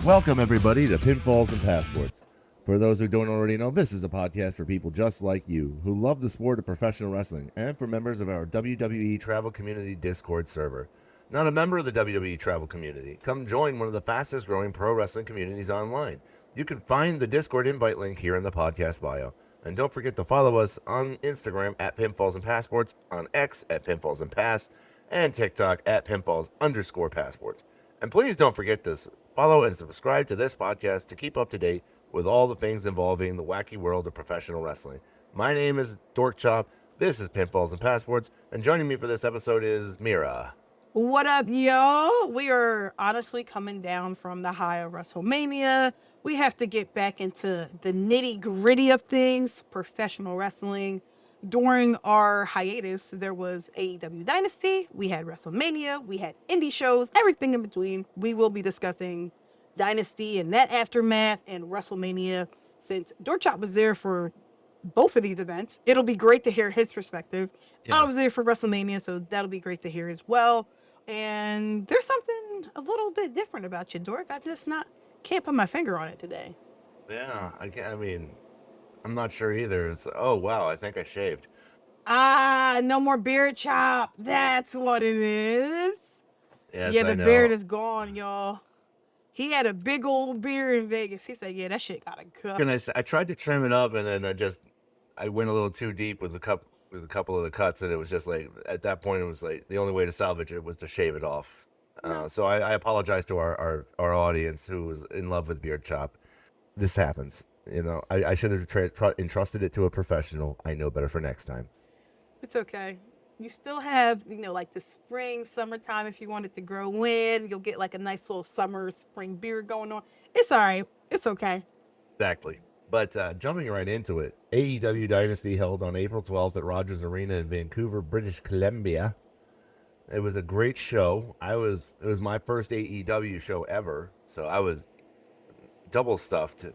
Welcome, everybody, to Pinfalls and Passports. For those who don't already know, this is a podcast for people just like you who love the sport of professional wrestling and for members of our WWE Travel Community Discord server. Not a member of the WWE Travel Community? Come join one of the fastest growing pro wrestling communities online. You can find the Discord invite link here in the podcast bio. And don't forget to follow us on Instagram at Pinfalls and Passports, on X at Pinfalls and Pass, and TikTok at Pinfalls_Passports. And please don't forget to follow and subscribe to this podcast to keep up to date with all the things involving the wacky world of professional wrestling. My name is Dorkchop. This is Pinfalls and Passports. And joining me for this episode is Mirah. What up, y'all? We are honestly coming down from the high of Wrestlemania. We have to get back into the nitty-gritty of things, professional wrestling. During our hiatus, there was AEW Dynasty, we had Wrestlemania, we had indie shows, everything in between. We will be discussing Dynasty and that aftermath and Wrestlemania. Since Dorkchop was there for both of these events, it'll be great to hear his perspective. Yes. I was there for WrestleMania, so that'll be great to hear as well. And there's something a little bit different about you, Dork. Can't put my finger on it today. Yeah, I'm not sure either. Oh, wow, I think I shaved. No more beard chop. That's what it is. Yes, yeah, the beard is gone, y'all. He had a big old beard in Vegas. He said, yeah, that shit gotta go. And I tried to trim it up, and then I went a little too deep with a couple of the cuts, and it was just like, at that point, it was like, the only way to salvage it was to shave it off. So I apologize to our audience who was in love with beard chop. This happens. You know, I should have entrusted it to a professional. I know better for next time. It's okay. You still have, like the spring, summertime. If you want it to grow in, you'll get like a nice little summer, spring beard going on. It's all right. It's okay. Exactly. But jumping right into it, AEW Dynasty held on April 12th at Rogers Arena in Vancouver, British Columbia. It was a great show. It was my first AEW show ever, so I was double stuffed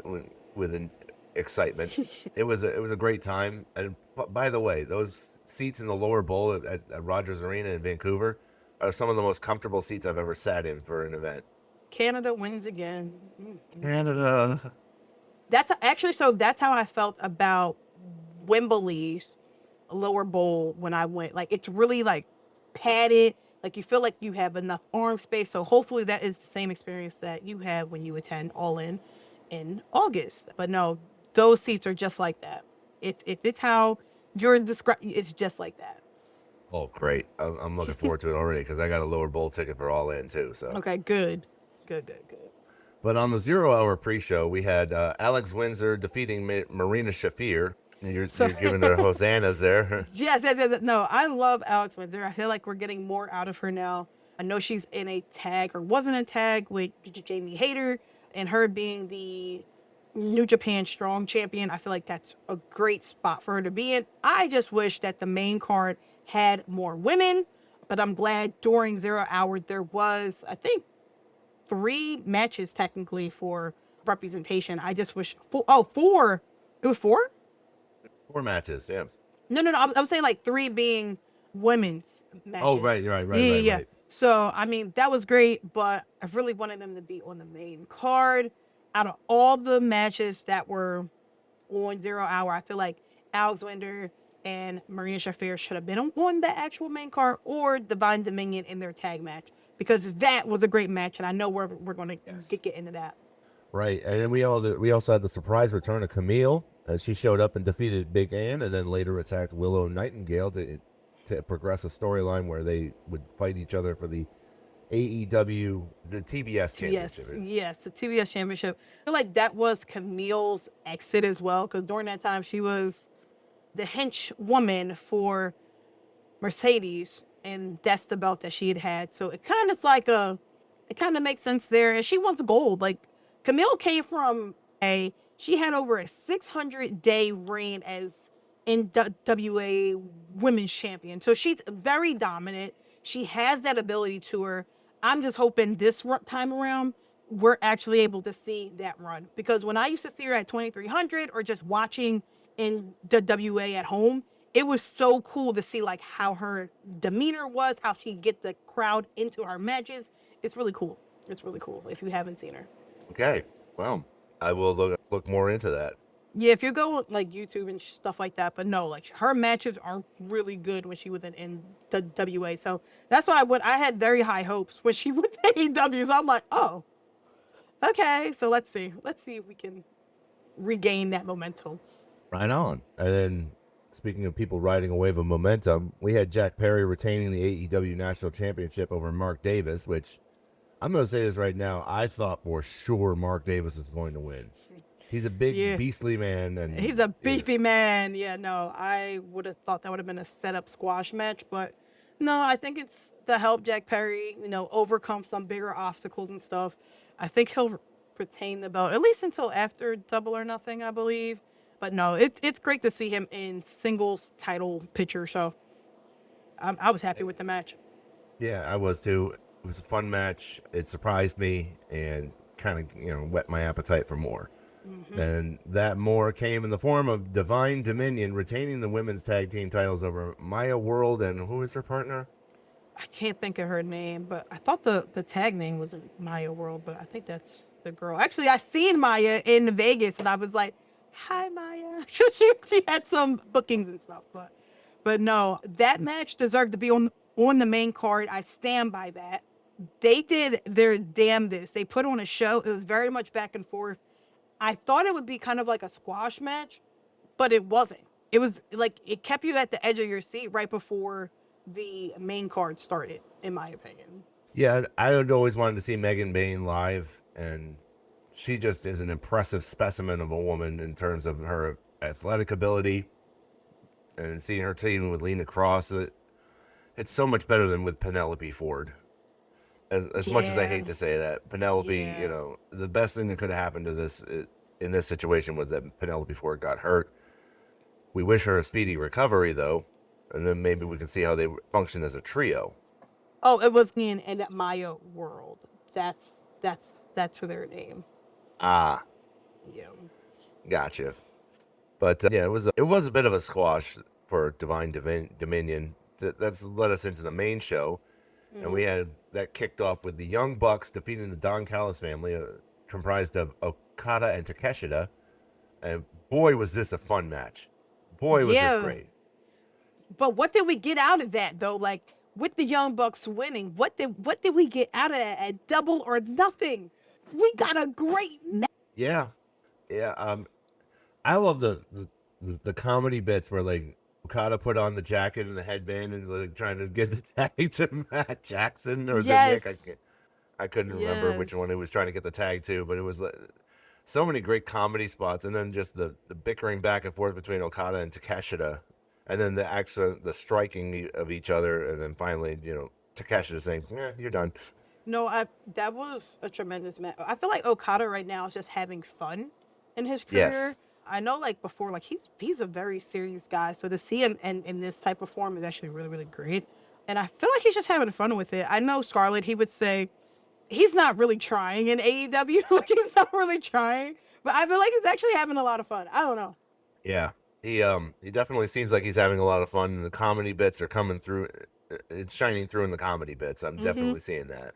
with excitement. It was a great time. And by the way, those seats in the lower bowl at Rogers Arena in Vancouver are some of the most comfortable seats I've ever sat in for an event. Canada wins again. Canada. That's how I felt about Wembley's lower bowl when I went. Like, it's really like padded. Like, you feel like you have enough arm space. So hopefully that is the same experience that you have when you attend All In August. But no, those seats are just like that. It's how you're describing. It's just like that. Oh, great! I'm looking forward to it already because I got a lower bowl ticket for All In too. So okay, good. But on the 0 hour pre-show, we had Alex Windsor defeating Marina Shafir. You're giving her hosannas there. Yes. No, I love Alex Windsor. I feel like we're getting more out of her now. I know she's in a tag or wasn't a tag with Jamie Hayter, and her being the New Japan Strong Champion. I feel like that's a great spot for her to be in. I just wish that the main card had more women, but I'm glad during 0 hour there was, I think, 3 matches technically for representation. I just wish 4. It was 4? 4 matches, yeah. No. I was saying like 3 being women's matches. Oh, right. Yeah. So, I mean, that was great, but I really wanted them to be on the main card. Out of all the matches that were on 0 hour, I feel like Alex Windsor and Marina Shafir should have been on the actual main card, or Divine Dominion in their tag match, because that was a great match, and I know we're going to get into that. Right, and then we also had the surprise return of Camille, as she showed up and defeated Big Ann, and then later attacked Willow Nightingale to progress a storyline where they would fight each other for the AEW, the TBS Championship. Yes, the TBS Championship. I feel like that was Camille's exit as well, because during that time she was the hench woman for Mercedes, and that's the belt that she had. So it kind of makes sense there. And she wants gold. Like, Camille came from she had over a 600-day reign as NWA Women's Champion. So she's very dominant. She has that ability to her. I'm just hoping this time around we're actually able to see that run, because when I used to see her at 2300 or just watching in the WA at home, it was so cool to see like how her demeanor was, how she get the crowd into her matches. It's really cool. It's really cool if you haven't seen her. Okay, well, I will look more into that. Yeah, if you go with, like YouTube and stuff like that, but no, like her matches are really good when she was in the WA. So that's why I had very high hopes when she went to AEW. So I'm like, oh, okay. So let's see if we can regain that momentum. Right on. And then, speaking of people riding a wave of momentum, we had Jack Perry retaining the AEW National Championship over Mark Davis, which I'm going to say this right now. I thought for sure Mark Davis was going to win. He's a big, Yeah. beastly man. And He's a beefy man. Yeah, no, I would have thought that would have been a setup squash match, but no, I think it's to help Jack Perry, overcome some bigger obstacles and stuff. I think he'll retain the belt at least until after Double or Nothing, I believe. But no, it's great to see him in singles title picture. So I was happy with the match. Yeah, I was too. It was a fun match. It surprised me and kind of, whet my appetite for more. Mm-hmm. And that more came in the form of Divine Dominion retaining the women's tag team titles over Maya World and who is her partner? I can't think of her name, but I thought the tag name was Maya World, but I think that's the girl. Actually, I seen Maya in Vegas, and I was like, "Hi, Maya." She had some bookings and stuff, but no, that match deserved to be on the main card. I stand by that. They did their damnedest. They put on a show. It was very much back and forth. I thought it would be kind of like a squash match, but it wasn't. It was like it kept you at the edge of your seat right before the main card started, in my opinion. Yeah, I had always wanted to see Megan Bayne live, and she just is an impressive specimen of a woman in terms of her athletic ability. And seeing her team with Lena Cross, it's so much better than with Penelope Ford. As much as I hate to say that, Penelope, Yeah. the best thing that could have happened to this in this situation was that Penelope Ford got hurt. We wish her a speedy recovery, though, and then maybe we can see how they function as a trio. Oh, it was in Maya World. That's their name. Ah, Yeah. gotcha. But yeah, it was a bit of a squash for Divine Dominion. That's led us into the main show, and we had that kicked off with the Young Bucks defeating the Don Callis family, comprised of Okada and Takeshita. And boy, was this a fun match! Boy, was this Yeah. great! But what did we get out of that though? Like with the Young Bucks winning, what did we get out of that at Double or Nothing? We got a great match. Yeah, yeah. I love the comedy bits where like Okada put on the jacket and the headband and like trying to get the tag to Matt Jackson or the Yes. Nick. I couldn't remember which Yes. one he was trying to get the tag to, but it was like so many great comedy spots, and then just the bickering back and forth between Okada and Takeshita, and then the striking of each other, and then finally Takeshita saying, "Yeah, you're done." No, that was a tremendous match. I feel like Okada right now is just having fun in his career. Yes, I know, like before, like he's a very serious guy. So to see him in this type of form is actually really really great. And I feel like he's just having fun with it. I know Scarlett. He would say he's not really trying in AEW. Like he's not really trying, but I feel like he's actually having a lot of fun. I don't know. yeah. He definitely seems like he's having a lot of fun, and the comedy bits are coming through. It's shining through in the comedy bits. I'm Hmm. definitely seeing that.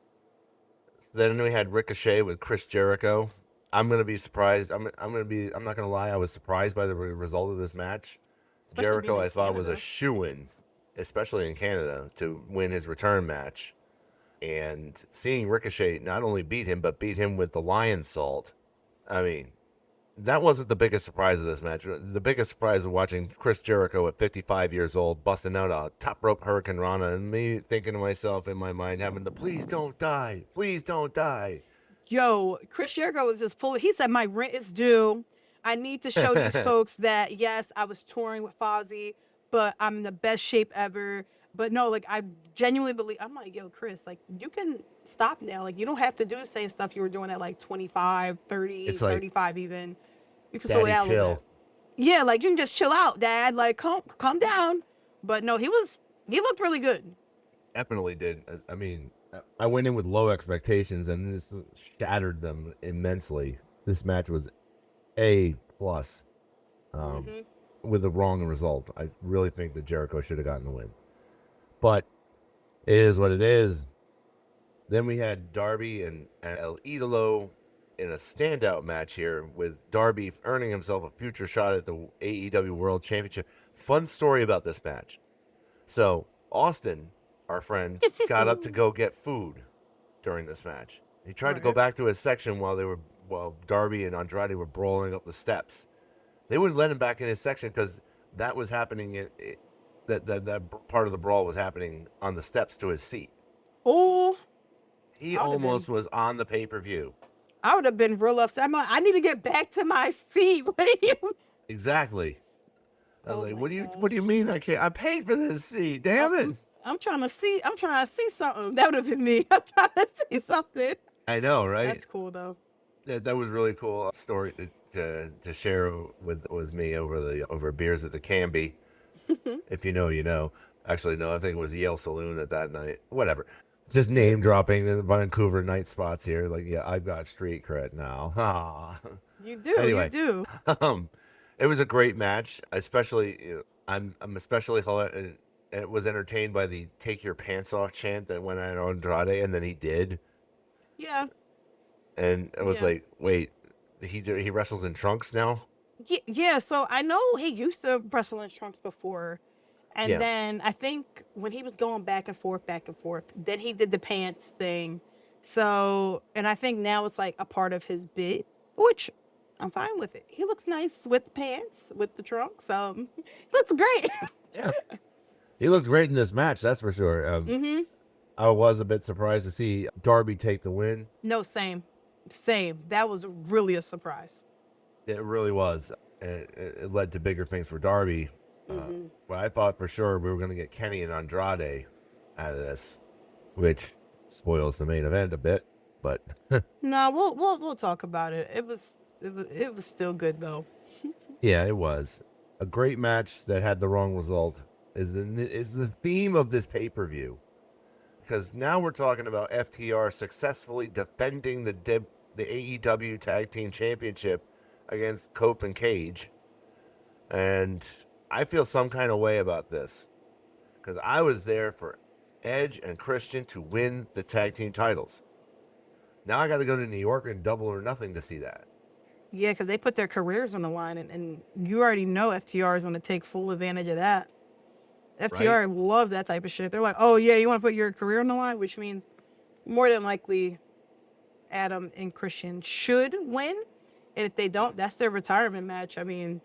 Then we had Ricochet with Chris Jericho. I'm gonna be surprised. I'm not gonna lie. I was surprised by the result of this match. Especially being Jericho, in I thought, was a Canada. shoo-in, especially in Canada, to win his return match. And seeing Ricochet not only beat him, but beat him with the lion salt. I mean, that wasn't the biggest surprise of this match. The biggest surprise of watching Chris Jericho at 55 years old busting out a top rope Hurricane Rana, and me thinking to myself in my mind, having the please don't die, please don't die. Yo, Chris Jericho was just pulling. He said, "My rent is due. I need to show these folks that yes, I was touring with Fozzy, but I'm in the best shape ever." But no, like I genuinely believe. I'm like, yo, Chris, like you can stop now. Like you don't have to do the same stuff you were doing at like 25, 30, It's like, 35 even. You can slow Daddy, down a little bit. chill. Yeah, like you can just chill out, Dad. Like calm down. But no, he looked really good. Definitely did. I mean, I went in with low expectations, and this shattered them immensely. This match was A plus, um, Hmm. with the wrong result. I really think that Jericho should have gotten the win, but it is what it is. Then we had Darby and El Idolo in a standout match here with Darby earning himself a future shot at the AEW World Championship. Fun story about this match. So Austin, our friend, got up to go get food during this match. He tried to go back to his section while Darby and Andrade were brawling up the steps. They wouldn't let him back in his section because that was happening. That part of the brawl was happening on the steps to his seat. Oh, he almost was on the pay-per-view. I would have been real upset. I'm like, I need to get back to my seat. Exactly. I was like, what do you mean I can't? I paid for this seat. Damn it. I'm trying to see something. That would have been me. I'm trying to see something. I know, right? That's cool though. That was really cool story to share with me over beers at the Canby. If you know, you know. Actually, no, I think it was Yale Saloon at that night. Whatever. Just name dropping the Vancouver night spots here. Like, yeah, I've got street cred now. You do. Anyway, you do. It was a great match. Especially, I'm especially was entertained by the "Take Your Pants Off" chant that went on Andrade, and then he did. Yeah. And it was like, wait, he wrestles in trunks now? Yeah. So I know he used to wrestle in trunks before. And then I think when he was going back and forth, then he did the pants thing. So, and I think now it's like a part of his bit, which I'm fine with it. He looks nice with the pants, with the trunks. He looks great. Yeah. He looked great in this match, that's for sure. I was a bit surprised to see Darby take the win. No, same. That was really a surprise. It really was. It led to bigger things for Darby. Well, I thought for sure we were going to get Kenny and Andrade out of this, which spoils the main event a bit. But no, we'll talk about it. It was still good though. Yeah, it was a great match that had the wrong result. Is the theme of this pay-per-view, because now we're talking about FTR successfully defending the AEW Tag Team Championship against Cope and Cage, and I feel some kind of way about this because I was there for Edge and Christian to win the tag team titles. Now I got to go to New York and Double or Nothing to see that. Yeah, because they put their careers on the line, and you already know FTR is going to take full advantage of that. FTR love that type of shit. They're like, oh yeah, you want to put your career on the line, which means more than likely Adam and Christian should win, and if they don't, that's their retirement match. I mean,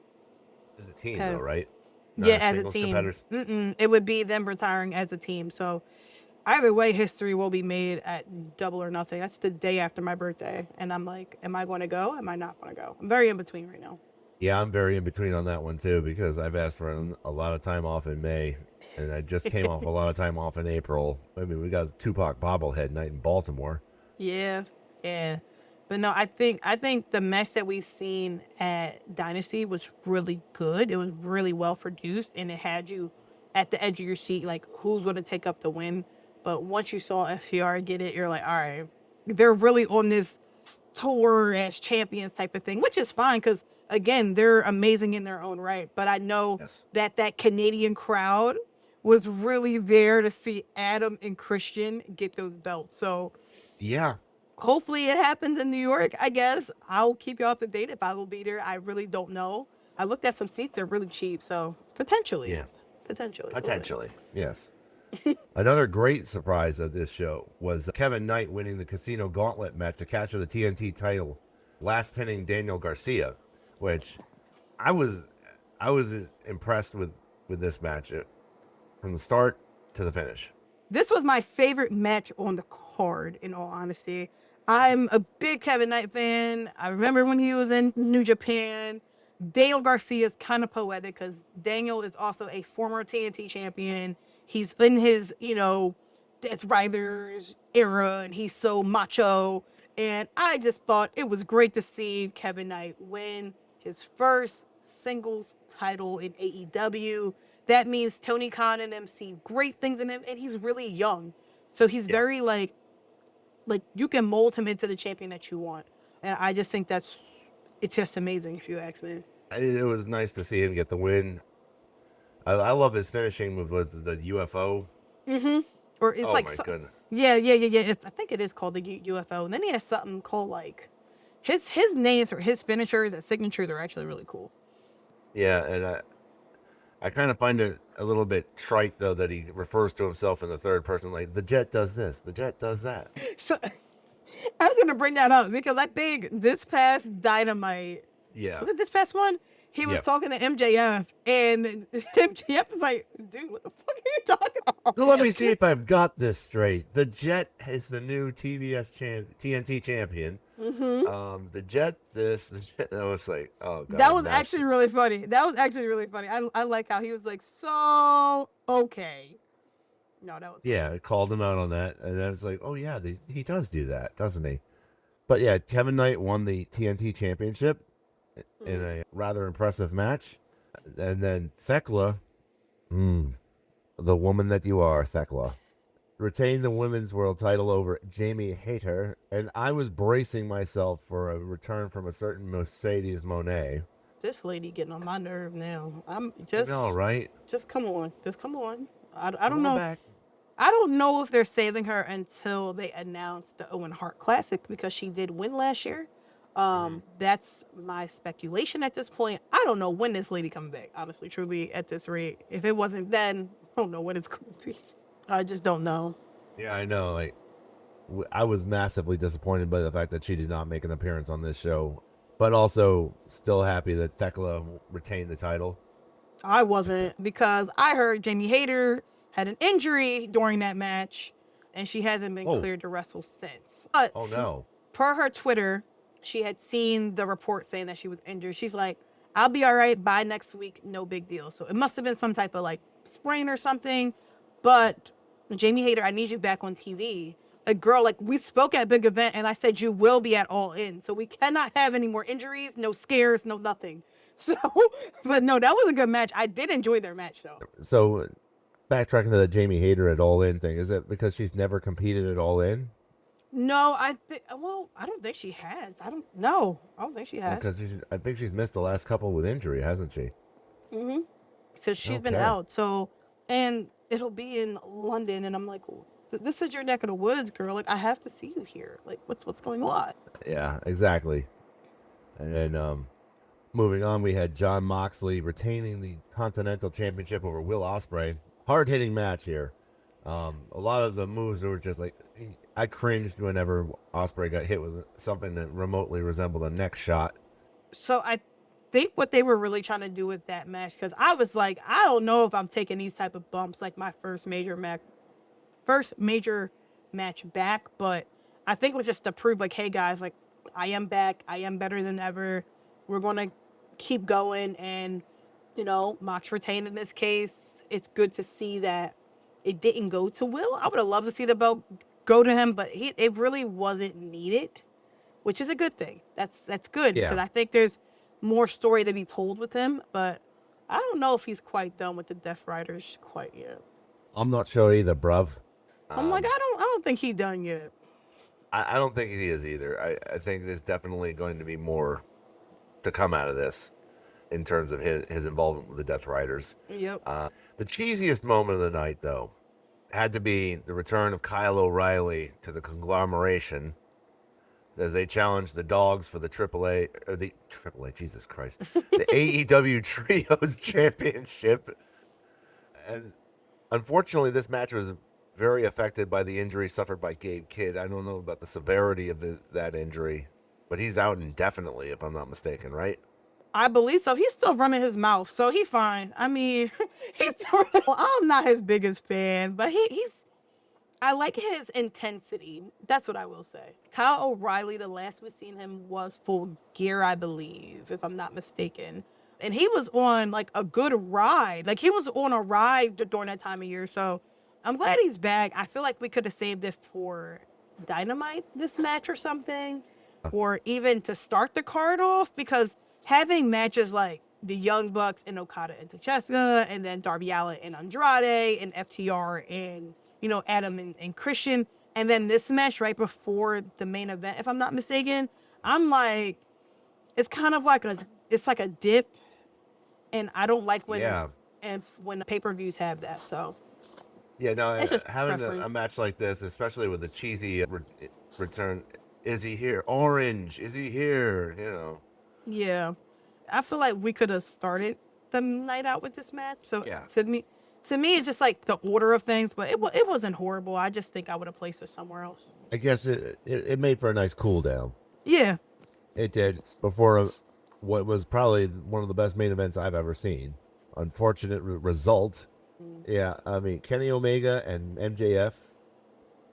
as a team though, right? Not as a team. It would be them retiring as a team. So either way, history will be made at Double or Nothing. That's the day after my birthday, and I'm like, am I going to go? Am I not going to go? I'm very in between right now. Yeah, I'm very in between on that one too, because I've asked for a lot of time off in May, and I just came off a lot of time off in April. I mean, we got a Tupac bobblehead night in Baltimore. Yeah. But no, I think the match that we've seen at Dynasty was really good. It was really well produced, and it had you at the edge of your seat, like, who's going to take up the win? But once you saw FTR get it, you're like, all right, they're really on this tour as champions type of thing, which is fine because, again, they're amazing in their own right. But I know that Canadian crowd was really there to see Adam and Christian get those belts. So, yeah. Hopefully it happens in New York, I guess. I'll keep you up to date if I will be there. I really don't know. I looked at some seats. They're really cheap. So potentially. Yeah. Potentially. Yes. Another great surprise of this show was Kevin Knight winning the Casino Gauntlet match to capture the TNT title, last pinning Daniel Garcia, which I was impressed with this match from the start to the finish. This was my favorite match on the card, in all honesty. I'm a big Kevin Knight fan. I remember when he was in New Japan. Daniel Garcia is kind of poetic because Daniel is also a former TNT champion. He's in his, Death Riders era, and he's so macho. And I just thought it was great to see Kevin Knight win his first singles title in AEW. That means Tony Khan and them see great things in him, and he's really young. So he's very, like you can mold him into the champion that you want. And I just think it's just amazing, if you ask me. It was nice to see him get the win. I love his finishing move with the UFO. Mm-hmm. Or it's my goodness. Yeah. I think it is called the UFO. And then he has something called, his names or his finishers and signatures are actually really cool. Yeah, and I kind of find it a little bit trite though that he refers to himself in the third person, like the Jet does this, the Jet does that. So I was gonna bring that up because I think this past Dynamite, Yeah. was it this past one? He was Yep. talking to MJF, and MJF was like, "Dude, what the fuck are you talking about?" Well, let me see if I've got this straight. The Jet is the new TNT champion. The Jet this, the Jet. I was like, oh god. That was actually really funny. I like how he was like, "So okay." No, that was Yeah, I called him out on that, and I was like, oh yeah, he does do that, doesn't he? But yeah, Kevin Knight won the TNT championship in a rather impressive match, and then Thekla, the woman that you are, Thekla, retained the women's world title over Jamie Hayter, and I was bracing myself for a return from a certain Mercedes Moné. This lady getting on my nerve now. I'm just All right, just come on, I don't come know. on back. I don't know if they're saving her until they announce the Owen Hart Classic because she did win last year. That's my speculation at this point. I don't know when this lady coming back. Honestly, truly, at this rate, if it wasn't then, I don't know when it's going to be. I just don't know. Yeah, I know. Like, I was massively disappointed by the fact that she did not make an appearance on this show, but also still happy that Thekla retained the title. I wasn't because I heard Jamie Hayter had an injury during that match, and she hasn't been cleared to wrestle since. But Oh no! per her Twitter, she had seen the report saying that she was injured. She's like, "I'll be all right by next week, no big deal." So it must have been some type of like sprain or something. But Jamie Hayter, I need you back on TV. Like, girl, like we spoke at Big Event, and I said you will be at All In. So we cannot have any more injuries, no scares, no nothing. So, but no, that was a good match. I did enjoy their match though. So, backtracking to the Jamie Hayter at All In thing, is it because she's never competed at All In? No, I don't think she has. I don't think she has. Because I think she's missed the last couple with injury, hasn't she? Because she's been out. So, and it'll be in London, and I'm like, this is your neck of the woods, girl. Like, I have to see you here. Like, what's going on? Yeah, exactly. And then moving on, we had Jon Moxley retaining the Continental Championship over Will Ospreay. Hard-hitting match here. A lot of the moves were just like, I cringed whenever Ospreay got hit with something that remotely resembled a neck shot. So I think what they were really trying to do with that match, because I was like, I don't know if I'm taking these type of bumps like my first major match back, but I think it was just to prove like, hey guys, like I am back, I am better than ever. We're gonna keep going, and Mox retained in this case. It's good to see that it didn't go to Will. I would have loved to see the belt go to him, but it really wasn't needed, which is a good thing. That's good because I think there's more story to be told with him, but I don't know if he's quite done with the Death Riders quite yet. I'm not sure either, bruv. I'm like, I don't think he's done yet. I don't think he is either. I think there's definitely going to be more to come out of this in terms of his involvement with the Death Riders. Yep. The cheesiest moment of the night, though, had to be the return of Kyle O'Reilly to the conglomeration as they challenged the Dogs for the AAA, Jesus Christ, the AEW Trios Championship. And unfortunately, this match was very affected by the injury suffered by Gabe Kidd. I don't know about the severity of that injury, but he's out indefinitely, if I'm not mistaken, right? I believe so. He's still running his mouth, so he's fine. I mean, he's still. I'm not his biggest fan, but he's. I like his intensity. That's what I will say. Kyle O'Reilly, the last we seen him was Full Gear, I believe, if I'm not mistaken. And he was on like a good ride. Like he was on a ride during that time of year. So I'm glad he's back. I feel like we could have saved it for Dynamite, this match or something, or even to start the card off, because having matches like the Young Bucks and Okada and Takeshita, and then Darby Allin and Andrade and FTR and Adam and Christian, and then this match right before the main event, if I'm not mistaken, I'm like, it's kind of like a dip, and I don't like when when the pay-per-views have that. So yeah, no, it's just having a match like this, especially with the cheesy return, Is he here? Orange, is he here? You know. Yeah. I feel like we could have started the night out with this match. So Yeah. to me, it's just like the order of things, but it wasn't horrible. I just think I would have placed it somewhere else. I guess it made for a nice cool down. Yeah. It did before what was probably one of the best main events I've ever seen. Unfortunate result. Yeah, I mean Kenny Omega and MJF.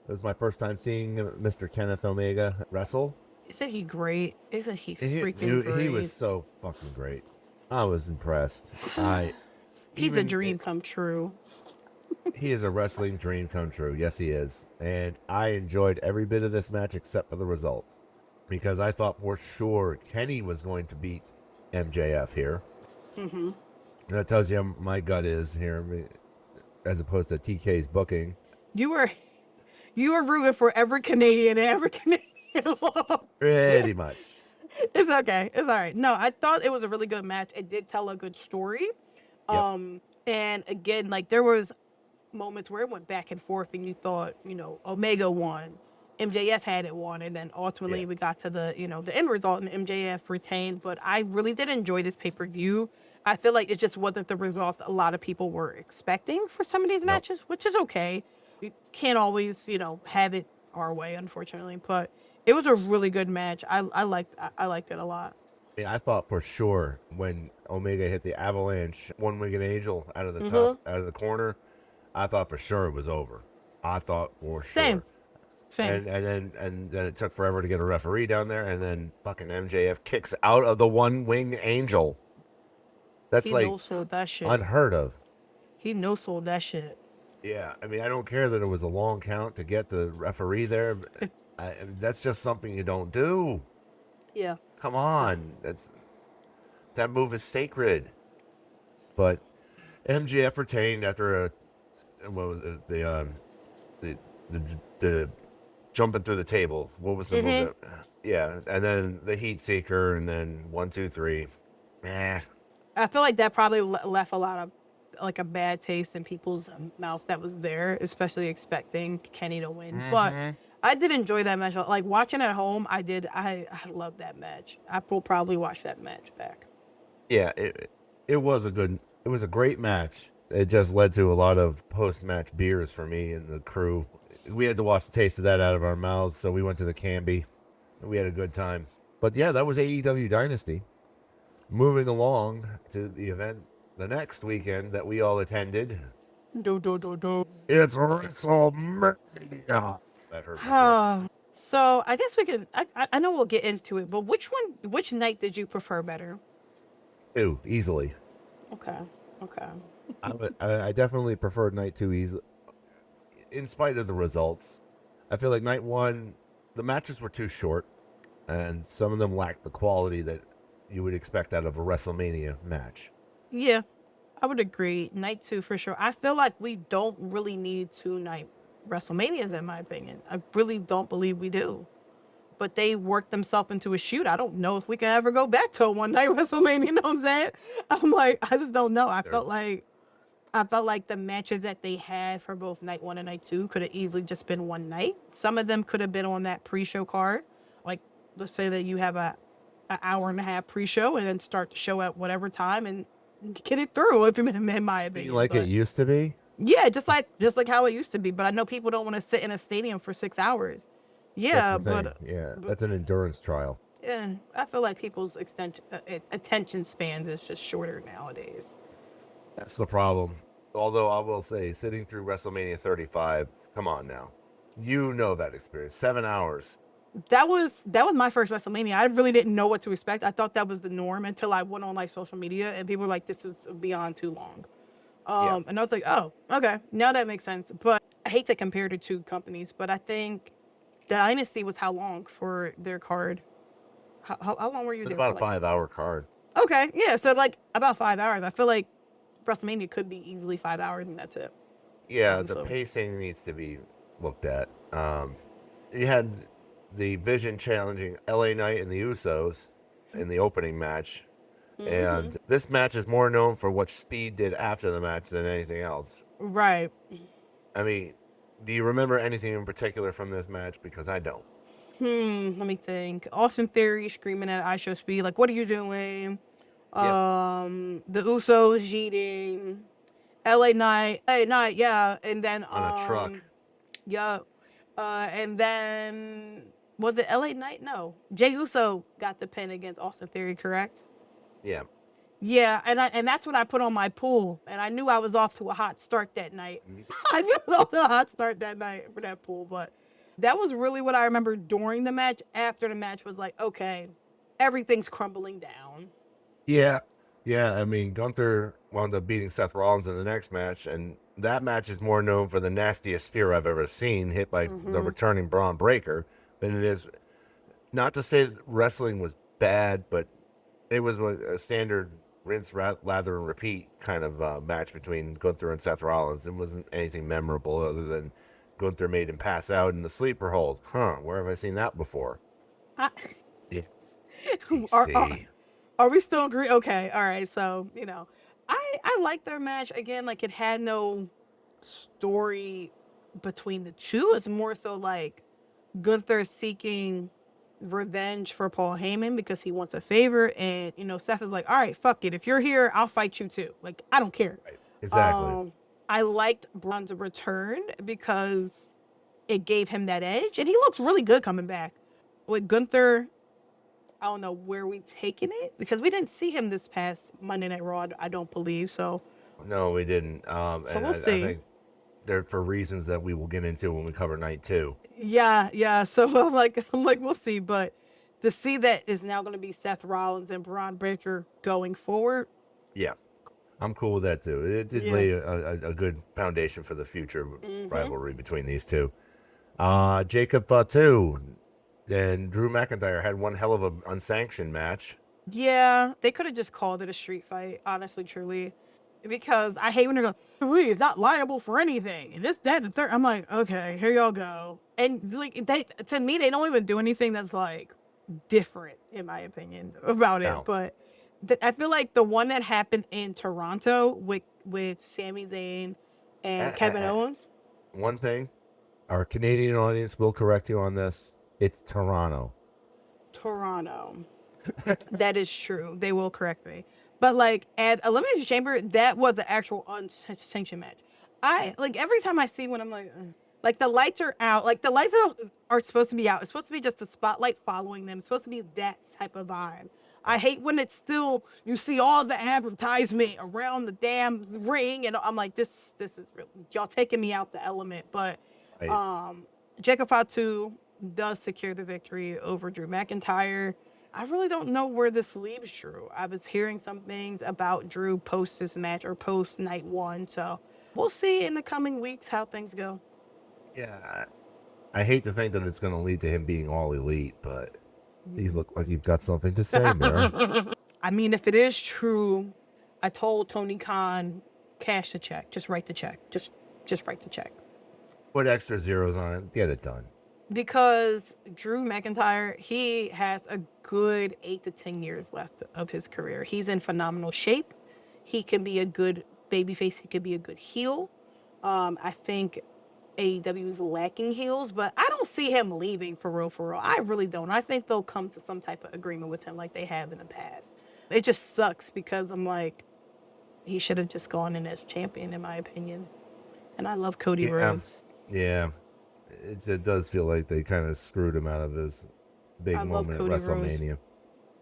It was my first time seeing Mr. Kenneth Omega wrestle. Isn't he great? Isn't he freaking great? He was so fucking great. I was impressed. He's a dream come true. He is a wrestling dream come true. Yes, he is. And I enjoyed every bit of this match except for the result. Because I thought for sure Kenny was going to beat MJF here. Mm-hmm. That tells you how my gut is here, as opposed to TK's booking. You were rooting for every Canadian and every Canadian. Pretty much. It's okay. It's all right. No, I thought it was a really good match. It did tell a good story. Yep. And again, like there was moments where it went back and forth and you thought, Omega won, MJF had it won, and then ultimately we got to the end result and MJF retained. But I really did enjoy this pay-per-view. I feel like it just wasn't the results a lot of people were expecting for some of these matches, which is okay. We can't always, have it our way, unfortunately, but it was a really good match. I liked it a lot. Yeah, I thought for sure when Omega hit the avalanche, one-winged angel out of the top, out of the corner, I thought for sure it was over. I thought for sure. Same. And then it took forever to get a referee down there, and then fucking MJF kicks out of the one-winged angel. That's he like no-sold that shit. Unheard of. He no-sold that shit. Yeah, I mean, I don't care that it was a long count to get the referee there. That's just something you don't do. Yeah. Come on, that move is sacred. But MJF retained after the jumping through the table. What was the move? Yeah, and then the heat seeker, and then 1, 2, 3. I feel like that probably left a lot of like a bad taste in people's mouth that was there, especially expecting Kenny to win. But I did enjoy that match. Like watching at home, I did. I loved that match. I will probably watch that match back. Yeah, it was a great match. It just led to a lot of post-match beers for me and the crew. We had to wash the taste of that out of our mouths, so we went to the Canby. We had a good time. But yeah, that was AEW Dynasty. Moving along to the event the next weekend that we all attended. It's WrestleMania. That hurt my throat. So I guess we can. I know we'll get into it, but which night did you prefer better? 2, easily. Okay. I definitely preferred night 2 easily. In spite of the results, I feel like night 1, the matches were too short, and some of them lacked the quality that you would expect out of a WrestleMania match. Yeah, I would agree. Night 2 for sure. I feel like we don't really need 2 night WrestleManias, in my opinion. I really don't believe we do. But they worked themselves into a shoot. I don't know if we can ever go back to a one night WrestleMania. You know what I'm saying? I'm like, I just don't know. I felt like the matches that they had for both night 1 and night 2 could have easily just been one night. Some of them could have been on that pre-show card. Like, let's say that you have an hour and a half pre-show and then start the show at whatever time and get it through, if in my opinion. Like it used to be? Yeah, just like how it used to be. But I know people don't want to sit in a stadium for 6 hours. Yeah, but that's an endurance trial. Yeah, I feel like people's attention spans is just shorter nowadays. That's the problem. Although I will say, sitting through WrestleMania 35, come on now, you know that experience. 7 hours. That was my first WrestleMania. I really didn't know what to expect. I thought that was the norm until I went on like social media and people were like, "This is beyond too long." And I was like, "Oh, okay, now that makes sense." But I hate to compare the two companies, but I think Dynasty was how long for their card? How long were you there? It was about a 5-hour card. Okay, yeah, so like about 5 hours. I feel like WrestleMania could be easily 5 hours and that's it. Yeah, the pacing needs to be looked at. You had the Vision challenging LA Knight and the Usos in the opening match. And this match is more known for what Speed did after the match than anything else. Right. I mean, do you remember anything in particular from this match? Because I don't. Let me think. Austin Theory screaming at I Show Speed, like, what are you doing? Yep. The Usos cheating. LA Knight, yeah. And then, On a truck. yeah. And then, was it LA Knight? No. Jey Uso got the pin against Austin Theory, correct? Yeah. Yeah, and that's what I put on my pool, and I knew I was off to a hot start that night. Mhm. I knew I was off to a hot start that night for that pool, but that was really what I remember during the match. After the match was like, okay, everything's crumbling down. Yeah. Yeah. I mean, Gunther wound up beating Seth Rollins in the next match, and that match is more known for the nastiest spear I've ever seen, hit by the returning Braun Breaker, than it is. Not to say that wrestling was bad, but it was a standard rinse, lather, and repeat kind of match between Gunther and Seth Rollins. It wasn't anything memorable other than Gunther made him pass out in the sleeper hold. Where have I seen that before? I, Yeah. are, are, PC. are we still agree? Okay, all right. So I like their match again. Like it had no story between the two. It's more so like Gunther seeking revenge for Paul Heyman because he wants a favor, and Seth is like, all right, fuck it, if you're here, I'll fight you too, like I don't care. Right. Exactly. I liked Braun's return because it gave him that edge, and he looks really good coming back. With Gunther, I don't know where we taking it because we didn't see him this past Monday Night Raw, I don't believe so. No, we didn't. So And we'll I see. think they're for reasons that we will get into when we cover night 2. Yeah. So I'm like, we'll see. But to see that is now going to be Seth Rollins and Braun Breaker going forward. Yeah. I'm cool with that too. It did lay a good foundation for the future rivalry between these two. Jacob Fatu and Drew McIntyre had one hell of an unsanctioned match. Yeah, they could have just called it a street fight, honestly, truly. Because I hate when they're going, he's not liable for anything. And this, that, and the third. I'm like, okay, here y'all go. And like to me, they don't even do anything that's like different, in my opinion, about it. No. But I feel like the one that happened in Toronto with Sami Zayn and Kevin Owens. One thing, our Canadian audience will correct you on this. It's Toronto. That is true. They will correct me. But like at Elimination Chamber, that was an actual unsanctioned match. I like every time I see one, I'm like, ugh. Like the lights are out. Like the lights are supposed to be out. It's supposed to be just a spotlight following them. It's supposed to be that type of vibe. I hate when it's still you see all the advertisement around the damn ring, and I'm like, this is really y'all taking me out the element. But Jacob Fatu does secure the victory over Drew McIntyre. I really don't know where this leaves Drew. I was hearing some things about Drew post this match or post night 1, so we'll see in the coming weeks how things go. Yeah, I hate to think that it's going to lead to him being all elite, but you look like you've got something to say, Mirah. I mean, if it is true, I told Tony Khan, cash the check. Just write the check. Just write the check. Put extra zeros on it. Get it done. Because Drew McIntyre, he has a good 8 to 10 years left of his career. He's in phenomenal shape. He can be a good babyface. He could be a good heel. I think AEW is lacking heels, but I don't see him leaving for real. I really don't. I think they'll come to some type of agreement with him like they have in the past. It just sucks because I'm like, he should have just gone in as champion, in my opinion. And I love Cody Rhodes. Yeah. It does feel like they kind of screwed him out of his big moment at WrestleMania. Rhodes,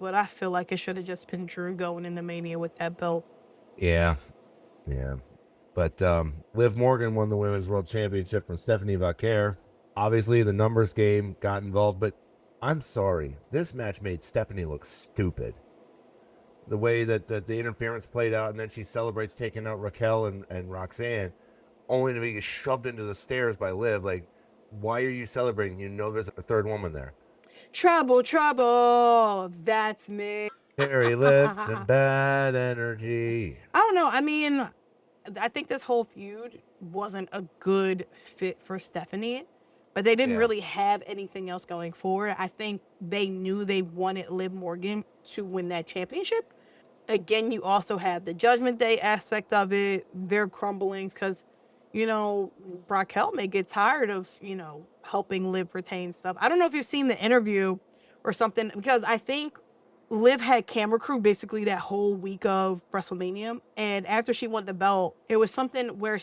but I feel like it should have just been Drew going into Mania with that belt. Yeah. But Liv Morgan won the Women's World Championship from Stephanie Vaquer. Obviously, the numbers game got involved, but I'm sorry. This match made Stephanie look stupid. The way that the interference played out, and then she celebrates taking out Raquel and Roxanne, only to be shoved into the stairs by Liv. Like, why are you celebrating? You know there's a third woman there. Trouble. That's me. Cherry lips and bad energy. I don't know. I mean, I think this whole feud wasn't a good fit for Stephanie, but they didn't really have anything else going forward. I think they knew they wanted Liv Morgan to win that championship. Again, you also have the Judgment Day aspect of it. They're crumbling because Raquel may get tired of, helping Liv retain stuff. I don't know if you've seen the interview or something, because I think Liv had camera crew basically that whole week of WrestleMania. And after she won the belt, it was something where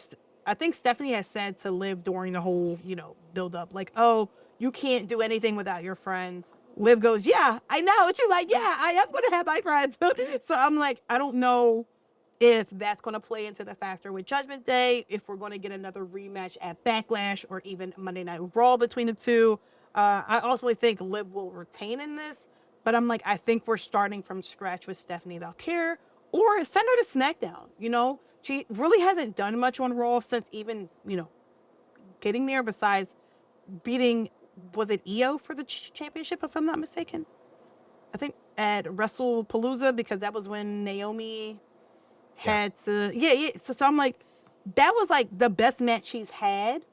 I think Stephanie had said to Liv during the whole, build up, like, oh, you can't do anything without your friends. Liv goes, yeah, I know. And she's like, yeah, I am going to have my friends. So I'm like, I don't know if that's going to play into the factor with Judgment Day, if we're going to get another rematch at Backlash or even Monday Night Raw between the two. I also think Liv will retain in this, but I'm like, I think we're starting from scratch with Stephanie Valkyrie, or send her to SmackDown. She really hasn't done much on Raw since even, getting there, besides beating, was it Io for the championship, if I'm not mistaken? I think at WrestlePalooza, because that was when Naomi had to, So I'm like, that was like the best match she's had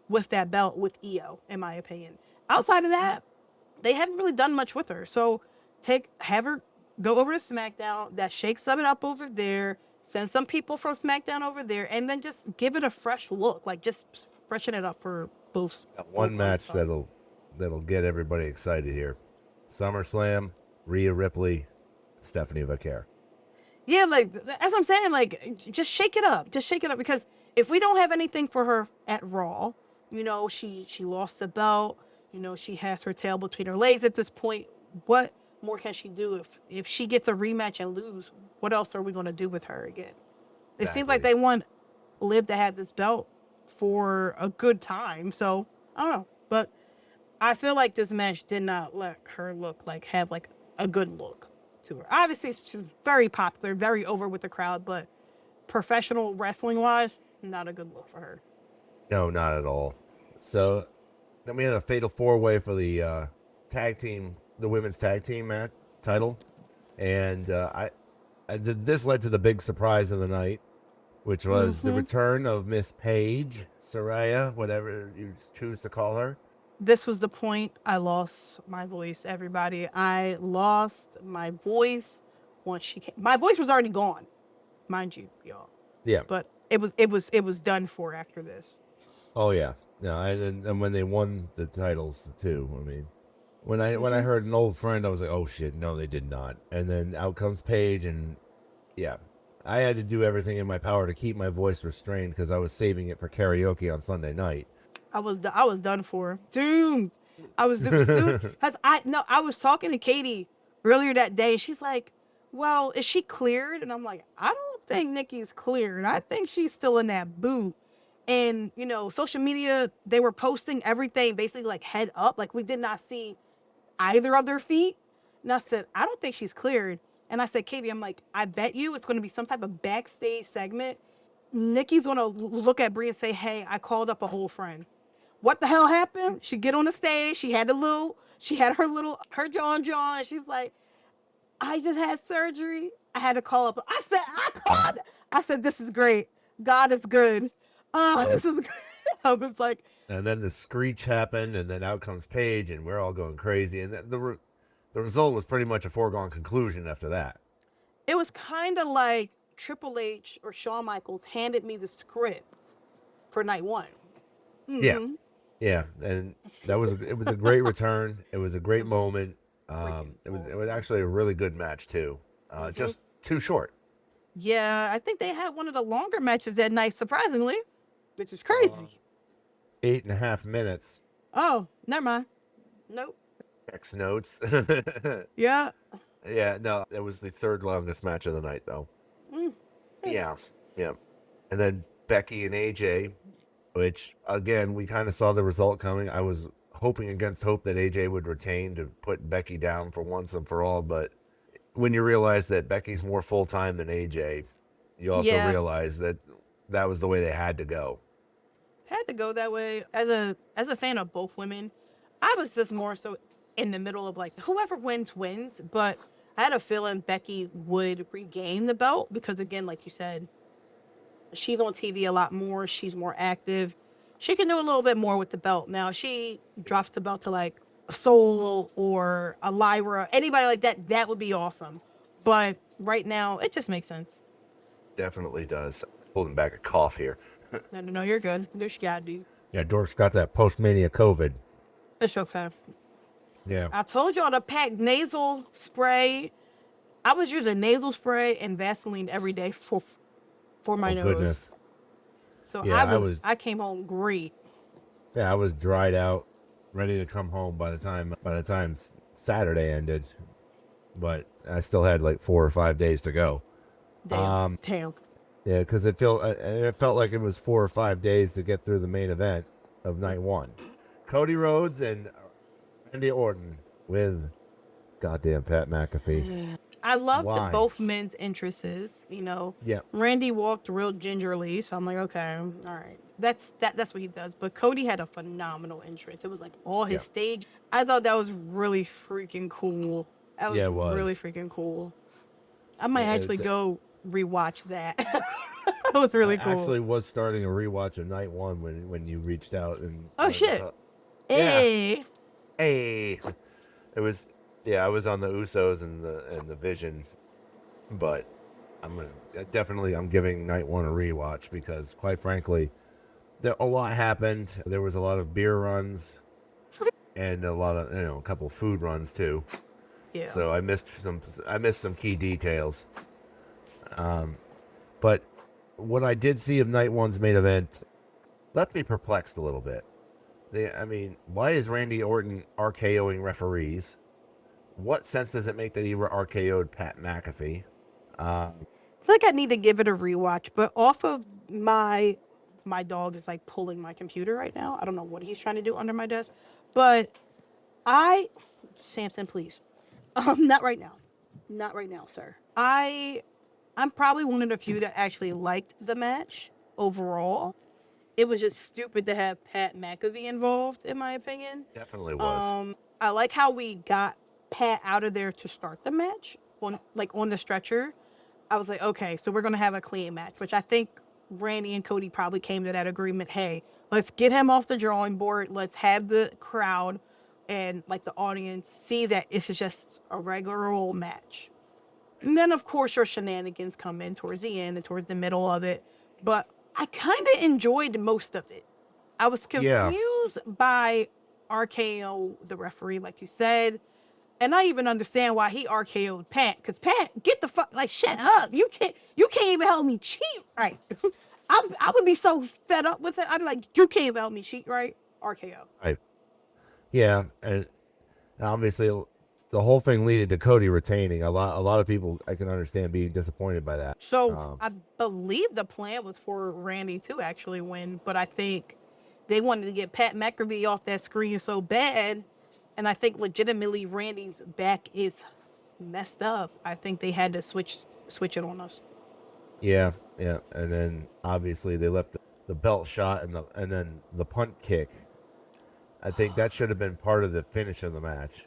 with that belt with Io, in my opinion. Outside of that, they haven't really done much with her. So have her go over to SmackDown, that shakes something up over there, send some people from SmackDown over there, and then just give it a fresh look. Like, just freshen it up for both. One match that'll get everybody excited here. SummerSlam, Rhea Ripley, Stephanie Valkyrie. Yeah, like, as I'm saying, like, just shake it up. Just shake it up, because if we don't have anything for her at Raw, she lost the belt, she has her tail between her legs at this point. What more can she do? If she gets a rematch and lose, what else are we going to do with her again? Exactly. It seems like they want Liv to have this belt for a good time, so I don't know. But I feel like this match did not let her have like a good look to her. Obviously, she's very popular, very over with the crowd, but professional wrestling wise, not a good look for her. No, not at all. So then we had a fatal 4-way for the the women's tag team match title, and this led to the big surprise of the night, which was the return of Miss Paige, Saraya, whatever you choose to call her. This was the point I lost my voice, everybody. I lost my voice once she came. My voice was already gone, mind you, y'all. Yeah. But it was done for after this. Oh yeah. No, and when they won the titles too. I mean, when I heard an old friend, I was like, oh shit, no, they did not. And then out comes Paige, and yeah, I had to do everything in my power to keep my voice restrained because I was saving it for karaoke on Sunday night. I was done for. Doomed. I was doomed. Because I was talking to Katie earlier that day. She's like, well, is she cleared? And I'm like, I don't think Nikki's cleared. I think she's still in that boot. And, social media, they were posting everything basically like head up. Like, we did not see either of their feet. And I said, I don't think she's cleared. And I said, Katie, I'm like, I bet you it's going to be some type of backstage segment. Nikki's going to look at Brie and say, hey, I called up a whole friend. What the hell happened? She get on the stage. She had her John. And she's like, I just had surgery. I had to call up. I said, this is great. God is good. This is great. I was like. And then the screech happened, and then out comes Paige, and we're all going crazy. And the result was pretty much a foregone conclusion after that. It was kind of like Triple H or Shawn Michaels handed me the script for night one. Mm-hmm. Yeah, and it was a great return. It was a great moment. It was actually a really good match too. Just too short. Yeah, I think they had one of the longer matches that night, surprisingly, which is crazy. 8.5 minutes. Oh, never mind. Nope. X notes. Yeah. Yeah, no, it was the third longest match of the night, though. Yeah. And then Becky and AJ, which, again, we kind of saw the result coming. I was hoping against hope that AJ would retain to put Becky down for once and for all, but when you realize that Becky's more full-time than AJ, you also realize that was the way they had to go. Had to go that way. As a fan of both women, I was just more so in the middle of like, whoever wins, but I had a feeling Becky would regain the belt because, again, like you said, she's on TV a lot more. She's more active. She can do a little bit more with the belt. Now, she drops the belt to like Soul or a Lyra, anybody like that, that would be awesome. But right now, it just makes sense. Definitely does. Holding back a cough here. No, you're good. There's gotta do. Yeah, Dork's got that post-mania COVID. It's okay. Yeah. I told y'all to pack nasal spray. I was using nasal spray and Vaseline every day for my nose. Goodness. So Yeah, I came home great. I was dried out, ready to come home by the time Saturday ended, but I still had like 4 or 5 days to go. Damn. Yeah, because it felt like it was 4 or 5 days to get through the main event of night one. Cody Rhodes and Randy Orton with goddamn Pat McAfee. I loved Why? both men's interests. You know, Yeah. Randy walked real gingerly, so I'm like, okay, all right, that's what he does. But Cody had a phenomenal entrance. It was like all his stage. I thought that was really freaking cool. That was, It was really freaking cool. I might actually go rewatch that. That was really cool. I actually was starting a rewatch of night one when you reached out and. Oh shit! Hey. Hey. It was. Yeah, I was on the Usos and the Vision, but I'm giving night one a rewatch because, quite frankly, a lot happened. There was a lot of beer runs, and a couple of food runs too. Yeah. So I missed some key details. But what I did see of night one's main event left me perplexed a little bit. Why is Randy Orton RKOing referees? What sense does it make that he RKO'd Pat McAfee? I feel like I need to give it a rewatch, but off of my dog is like pulling my computer right now. I don't know what he's trying to do under my desk, but Samson, please, not right now, sir. I'm probably one of the few that actually liked the match overall. It was just stupid to have Pat McAfee involved, in my opinion. Definitely was. I like how we got Pat out of there to start the match on the stretcher. I was like, okay, so we're gonna have a clean match, which I think Randy and Cody probably came to that agreement. Hey, let's get him off the drawing board. Let's have the crowd and like the audience see that it's just a regular old match. And then of course your shenanigans come in towards the end and towards the middle of it. But I kind of enjoyed most of it. I was confused by RKO, the referee, like you said. And I even understand why he RKO'd Pat, because Pat, get the fuck, like, shut up. You can't even help me cheat, right? I would be so fed up with it. I'd be like, you can't even help me cheat, right? RKO. Right. Yeah, and obviously the whole thing leaded to Cody retaining. A lot of people, I can understand being disappointed by that. So I believe the plan was for Randy to actually win, but I think they wanted to get Pat McAfee off that screen so bad. And I think legitimately Randy's back is messed up. I think they had to switch it on us. Yeah. And then obviously they left the belt shot and then the punt kick. I think that should have been part of the finish of the match.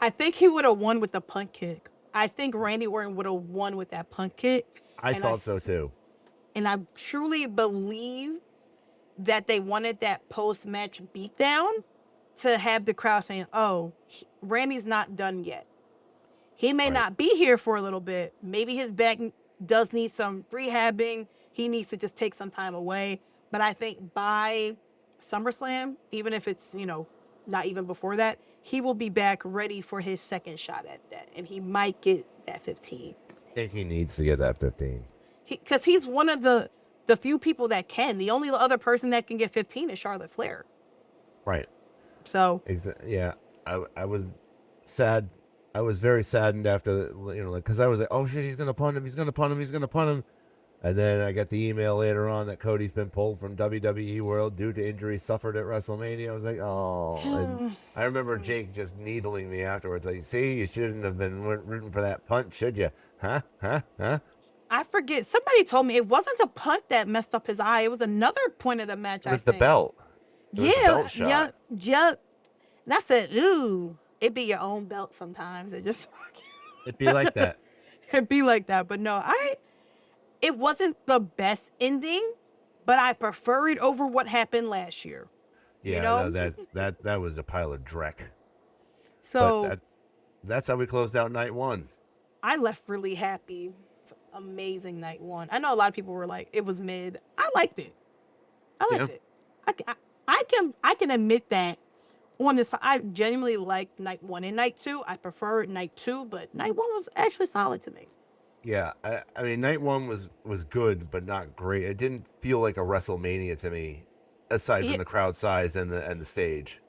I think he would have won with the punt kick. I think Randy Orton would have won with that punt kick. I thought so too. And I truly believe that they wanted that post-match beatdown to have the crowd saying, oh, Randy's not done yet. He may not be here for a little bit. Maybe his back does need some rehabbing. He needs to just take some time away. But I think by SummerSlam, even if it's, not even before that, he will be back ready for his second shot at that. And he might get that 15. I think he needs to get that 15. Because he's one of the few people that can. The only other person that can get 15 is Charlotte Flair. Right. So yeah, I was sad. I was very saddened after because I was like, oh shit, he's gonna punt him, and then I got the email later on that Cody's been pulled from WWE World due to injuries suffered at WrestleMania. I was like, oh, and I remember Jake just needling me afterwards, like, see, you shouldn't have been rooting for that punt, should you? Huh? I forget. Somebody told me it wasn't the punt that messed up his eye. It was another point of the match. It was the belt. Yeah. And I said, ooh, it'd be your own belt sometimes. It'd be like that. It'd be like that. But no, it wasn't the best ending, but I prefer it over what happened last year. Yeah, no, that was a pile of dreck. So that's how we closed out night one. I left really happy. amazing night one. I know a lot of people were like, it was mid. I liked it. I liked Yeah. it. I can admit that on this. I genuinely liked night one and night two. I prefer night two, but night one was actually solid to me. Yeah, I mean, night one was good, but not great. It didn't feel like a WrestleMania to me, aside Yeah, from the crowd size and the stage.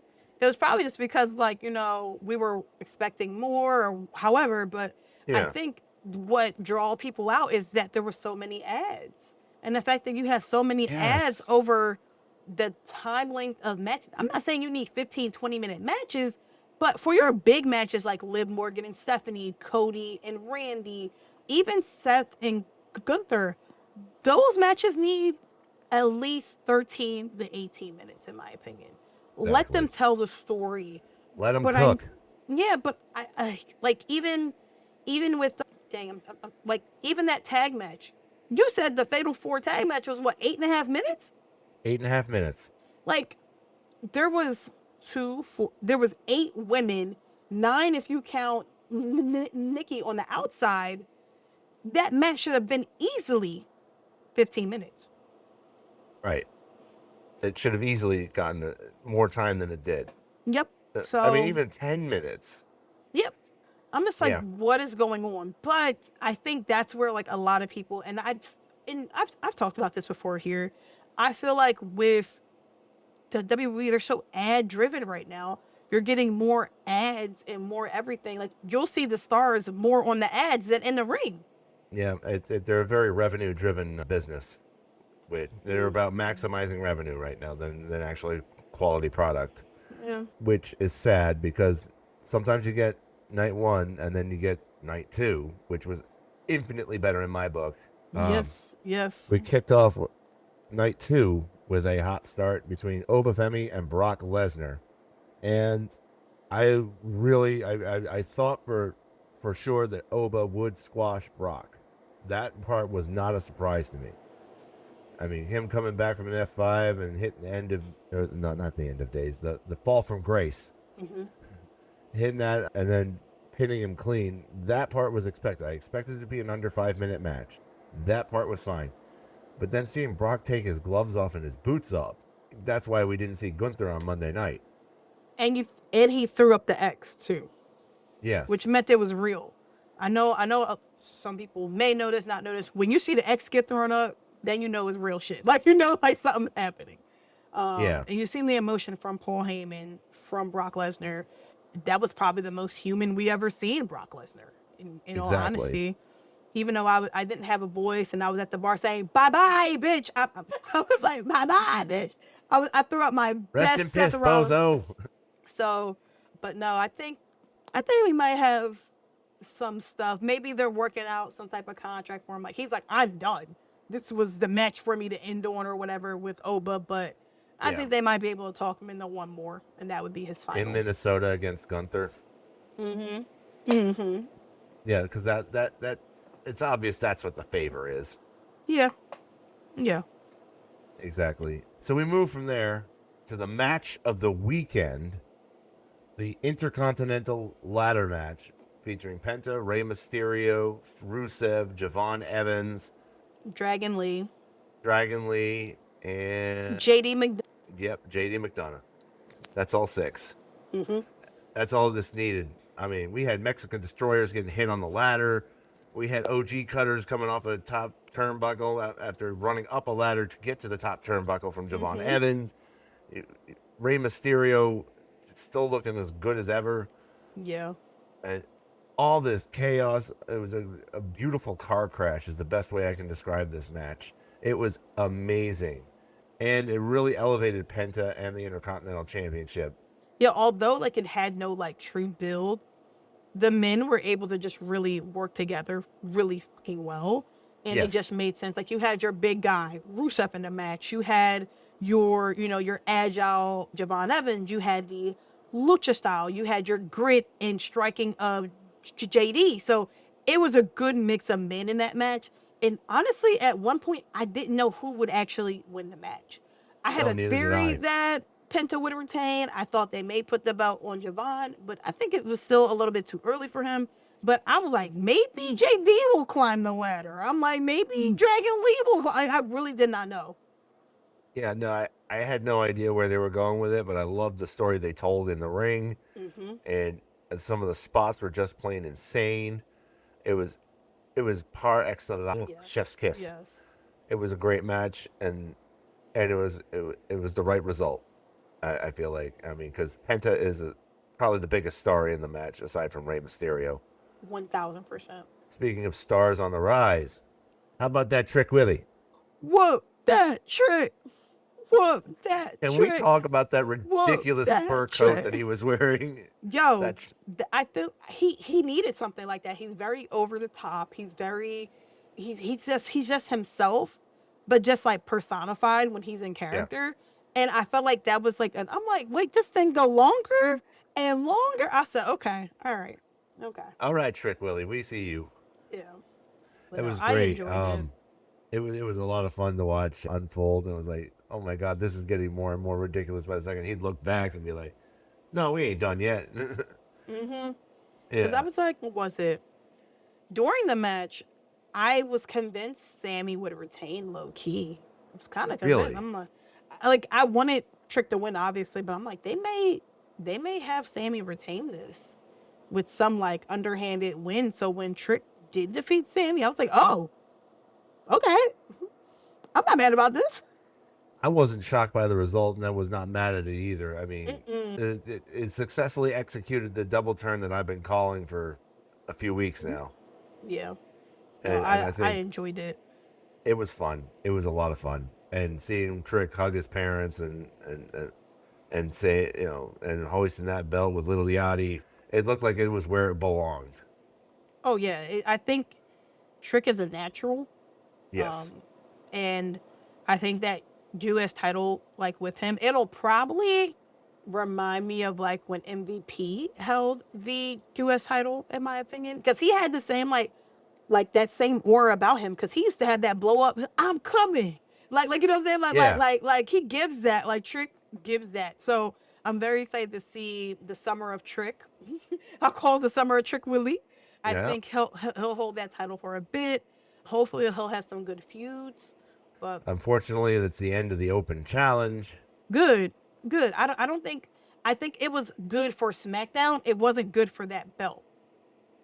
it was probably just because, like, we were expecting more or however, but I Yeah. think what draw people out is that there were so many ads. And the fact that you have so many ads Yes. over the time length of matches. I'm not saying you need 15, 20-minute matches, but for your big matches like Liv Morgan and Stephanie, Cody and Randy, even Seth and Gunther, those matches need at least 13 to 18 minutes, in my opinion. Let them Exactly. tell the story. Let them But cook. yeah, but I like even with like even that tag match. You said the Fatal 4 tag match was what, 8.5 minutes? 8.5 minutes. Like there was there was 8 women, 9 if you count Nikki on the outside. That match should have been easily 15 minutes. Right. It should have easily gotten more time than it did. Yep. I mean, So, even 10 minutes. yep. I'm just like, Yeah. what is going on? But I think that's where like a lot of people, and I've talked about this before here. I feel like with the WWE, they're so ad driven right now. You're getting more ads and more everything. Like you'll see the stars more on the ads than in the ring. Yeah, they're a very revenue-driven business. They're about maximizing revenue right now than actually quality product, Yeah. which is sad because sometimes you get night one and then you get night two, which was infinitely better in my book. Yes. Yes. We kicked off night two with a hot start between Obafemi and Brock Lesnar, and I really I thought for sure that Oba would squash Brock. That part was not a surprise to me. I mean, him coming back from an F5 and hitting the end of, or not the end of days, the fall from grace, Hmm. hitting that and then pinning him clean. That part was expected. I expected it to be an under 5 minute match. That part was fine. But then seeing Brock take his gloves off and his boots off, that's why we didn't see Gunther on Monday night. And he threw up the X too, which Yes. meant it was real. I know. Some people may notice, not notice. When you see the X get thrown up, then you know it's real shit. Like like something's happening. Yeah. And you've seen the emotion from Paul Heyman, from Brock Lesnar. That was probably the most human we ever seen Brock Lesnar. In all Exactly. honesty, even though I didn't have a voice and I was at the bar saying bye bye bitch, I was like bye bye bitch. I threw up my Rest best in Seth piss, Rollins. bozo. So, but no, I think we might have some stuff. Maybe they're working out some type of contract for him. Like he's like, I'm done. This was the match for me to end on or whatever with Oba, but I Yeah. think they might be able to talk him into one more, and that would be his final. In Minnesota against Gunther. Mm-hmm. Yeah, because that it's obvious that's what the favor is. Yeah. Yeah. Exactly. So we move from there to the match of the weekend, the Intercontinental Ladder match featuring Penta, Rey Mysterio, Rusev, Javon Evans, Dragon Lee, Dragon Lee, and JD McDonough. JD McDonough. That's all 6. Mm-hmm. That's all this needed. I mean, we had Mexican destroyers getting hit on the ladder. We had OG cutters coming off of the top turnbuckle after running up a ladder to get to the top turnbuckle from Javon Evans. Rey Mysterio still looking as good as ever. Yeah. And all this chaos. It was a beautiful car crash is the best way I can describe this match. It was amazing. And it really elevated Penta and the Intercontinental Championship. Yeah, although like it had no like true build, the men were able to just really work together really fucking well. And it Yes. just made sense. Like you had your big guy, Rusev, in the match. You had your, your agile Javon Evans. You had the lucha style. You had your grit and striking of JD. So it was a good mix of men in that match. And honestly, at one point, I didn't know who would actually win the match. I had No, a neither did theory I. that Penta would retain. I thought they may put the belt on Javon, but I think it was still a little bit too early for him. But I was like, maybe JD will climb the ladder. I'm like, maybe Dragon Lee will. I really did not know. Yeah, no, I had no idea where they were going with it, but I loved the story they told in the ring, and some of the spots were just plain insane. It was par excellence, chef's kiss. Yes. It was a great match, and it was the right result. I feel like, I mean, because Penta is probably the biggest star in the match aside from Rey Mysterio. 1000%. Speaking of stars on the rise, how about that Trick Willie? Whoop that trick. Whoop that Can trick. we talk about that ridiculous fur coat that he was wearing? Yo, I think he needed something like that. He's very over the top. He's just himself, but just like personified when he's in character. Yeah. And I felt like that was like, I'm like, wait, this thing go longer and longer. I said, okay, all right, okay. All right, Trick Willie, we see you. Yeah. But it was great. It was a lot of fun to watch unfold. And it was like, oh my God, this is getting more and more ridiculous by the second. He'd look back and be like, no, we ain't done yet. Yeah. Because I was like, what was it? During the match, I was convinced Sammy would retain low key. I was kind of convinced. Really? I'm like, I wanted Trick to win, obviously, but I'm like, they may have Sammy retain this with some like underhanded win. So when Trick did defeat Sammy, I was like, oh, okay. I'm not mad about this. I wasn't shocked by the result, and I was not mad at it either. I mean, it successfully executed the double turn that I've been calling for a few weeks now. Yeah. And I enjoyed it. It was fun. It was a lot of fun. And seeing Trick hug his parents and say, you know, and hoisting that belt with Little Yachty, it looked like it was where it belonged. Oh, yeah. I think Trick is a natural. Yes. And I think that U.S. title, like with him, it'll probably remind me of like when MVP held the U.S. title, in my opinion, because he had the same like that same aura about him, because he used to have that blow up. I'm coming, like you know what I'm saying, like he gives that, like Trick gives that. So I'm very excited to see the summer of Trick. I'll call it the summer of Trick Willie. I think he'll hold that title for a bit. Hopefully he'll have some good feuds. But unfortunately, that's the end of the Open Challenge. Good. I think it was good for SmackDown. It wasn't good for that belt.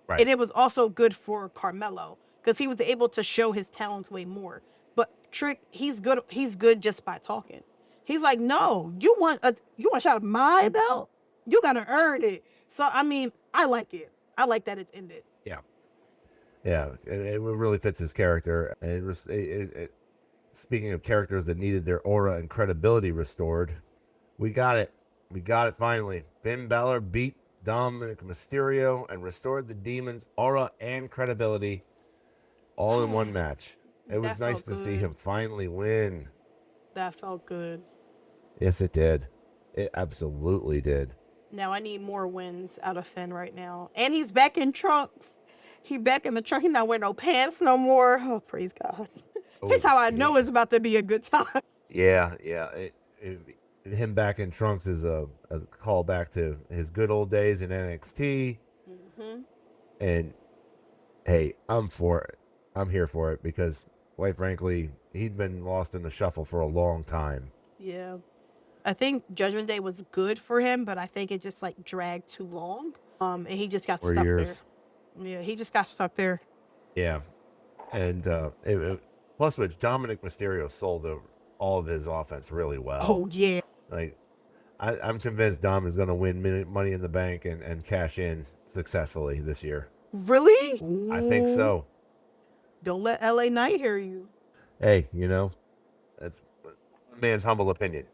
Right. And it was also good for Carmelo, because he was able to show his talents way more. But Trick, he's good just by talking. He's like, no, you want a shot at my belt? You gotta earn it. So I mean, I like it. I like that it's ended. Yeah. Yeah. It really fits his character. And it was speaking of characters that needed their aura and credibility restored, we got it. We got it finally. Finn Balor beat Dominic Mysterio and restored the Demon's aura and credibility all in one match. It was nice to see him finally win. That felt good. Yes, it did. It absolutely did. Now I need more wins out of Finn right now. And he's back in trunks. He back in the trunk. He's not wearing no pants no more. Oh, praise God. That's how I know it's about to be a good time. Yeah. Him back in trunks is a callback to his good old days in NXT. And hey, I'm for it. I'm here for it because, quite frankly, he'd been lost in the shuffle for a long time. Yeah. I think Judgment Day was good for him, but I think it just like dragged too long. And he just got stuck there. Yeah, he just got stuck there. Yeah. And plus which Dominic Mysterio sold all of his offense really well. Oh, yeah. Like, I'm convinced Dom is going to win Money in the Bank and cash in successfully this year. Really? I think so. Don't let LA Knight hear you. Hey, you know, that's a man's humble opinion.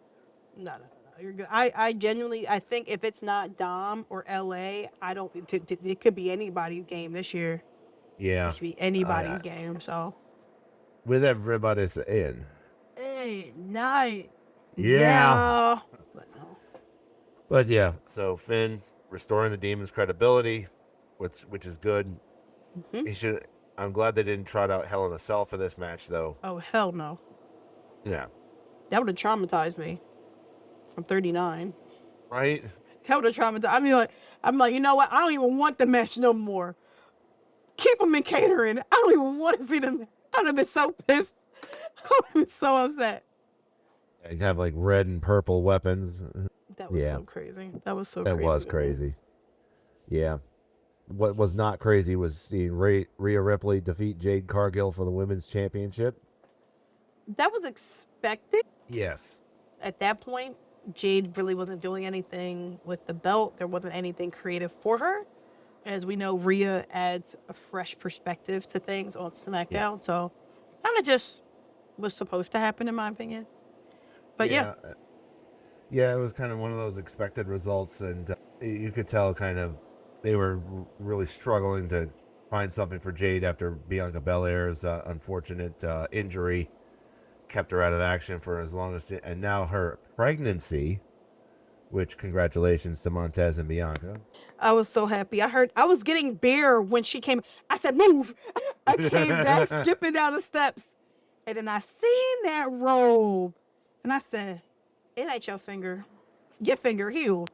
No, you're good. I genuinely, I think if it's not Dom or LA, it could be anybody's game this year. Yeah. It could be anybody's game, so. With everybody saying. Hey, Knight. Yeah. But yeah, so Finn restoring the Demon's credibility, which is good. He should. I'm glad they didn't trot out Hell in a Cell for this match, though. Oh, hell no. Yeah. That would have traumatized me. I'm 39. Right? That would have traumatized. I'm like, you know what? I don't even want the match no more. Keep them in catering. I don't even want to see them. I'd have been so pissed. I would have been so upset. You have like red and purple weapons. That was Yeah, so crazy. That was so that crazy. was to me. crazy. Yeah. What was not crazy was seeing Rhea Ripley defeat Jade Cargill for the women's championship. That was expected. Yes. At that point, Jade really wasn't doing anything with the belt. There wasn't anything creative for her. As we know, Rhea adds a fresh perspective to things on SmackDown. Yeah. So kind of just was supposed to happen, in my opinion. But yeah. Yeah, it was kind of one of those expected results, and you could tell kind of they were really struggling to find something for Jade after Bianca Belair's unfortunate injury kept her out of action for as long as, and now her pregnancy, which congratulations to Montez and Bianca. I was so happy. I was getting bare when she came. I said, move. I came back skipping down the steps. And then I seen that robe. And I said, it ain't your finger. Your finger healed.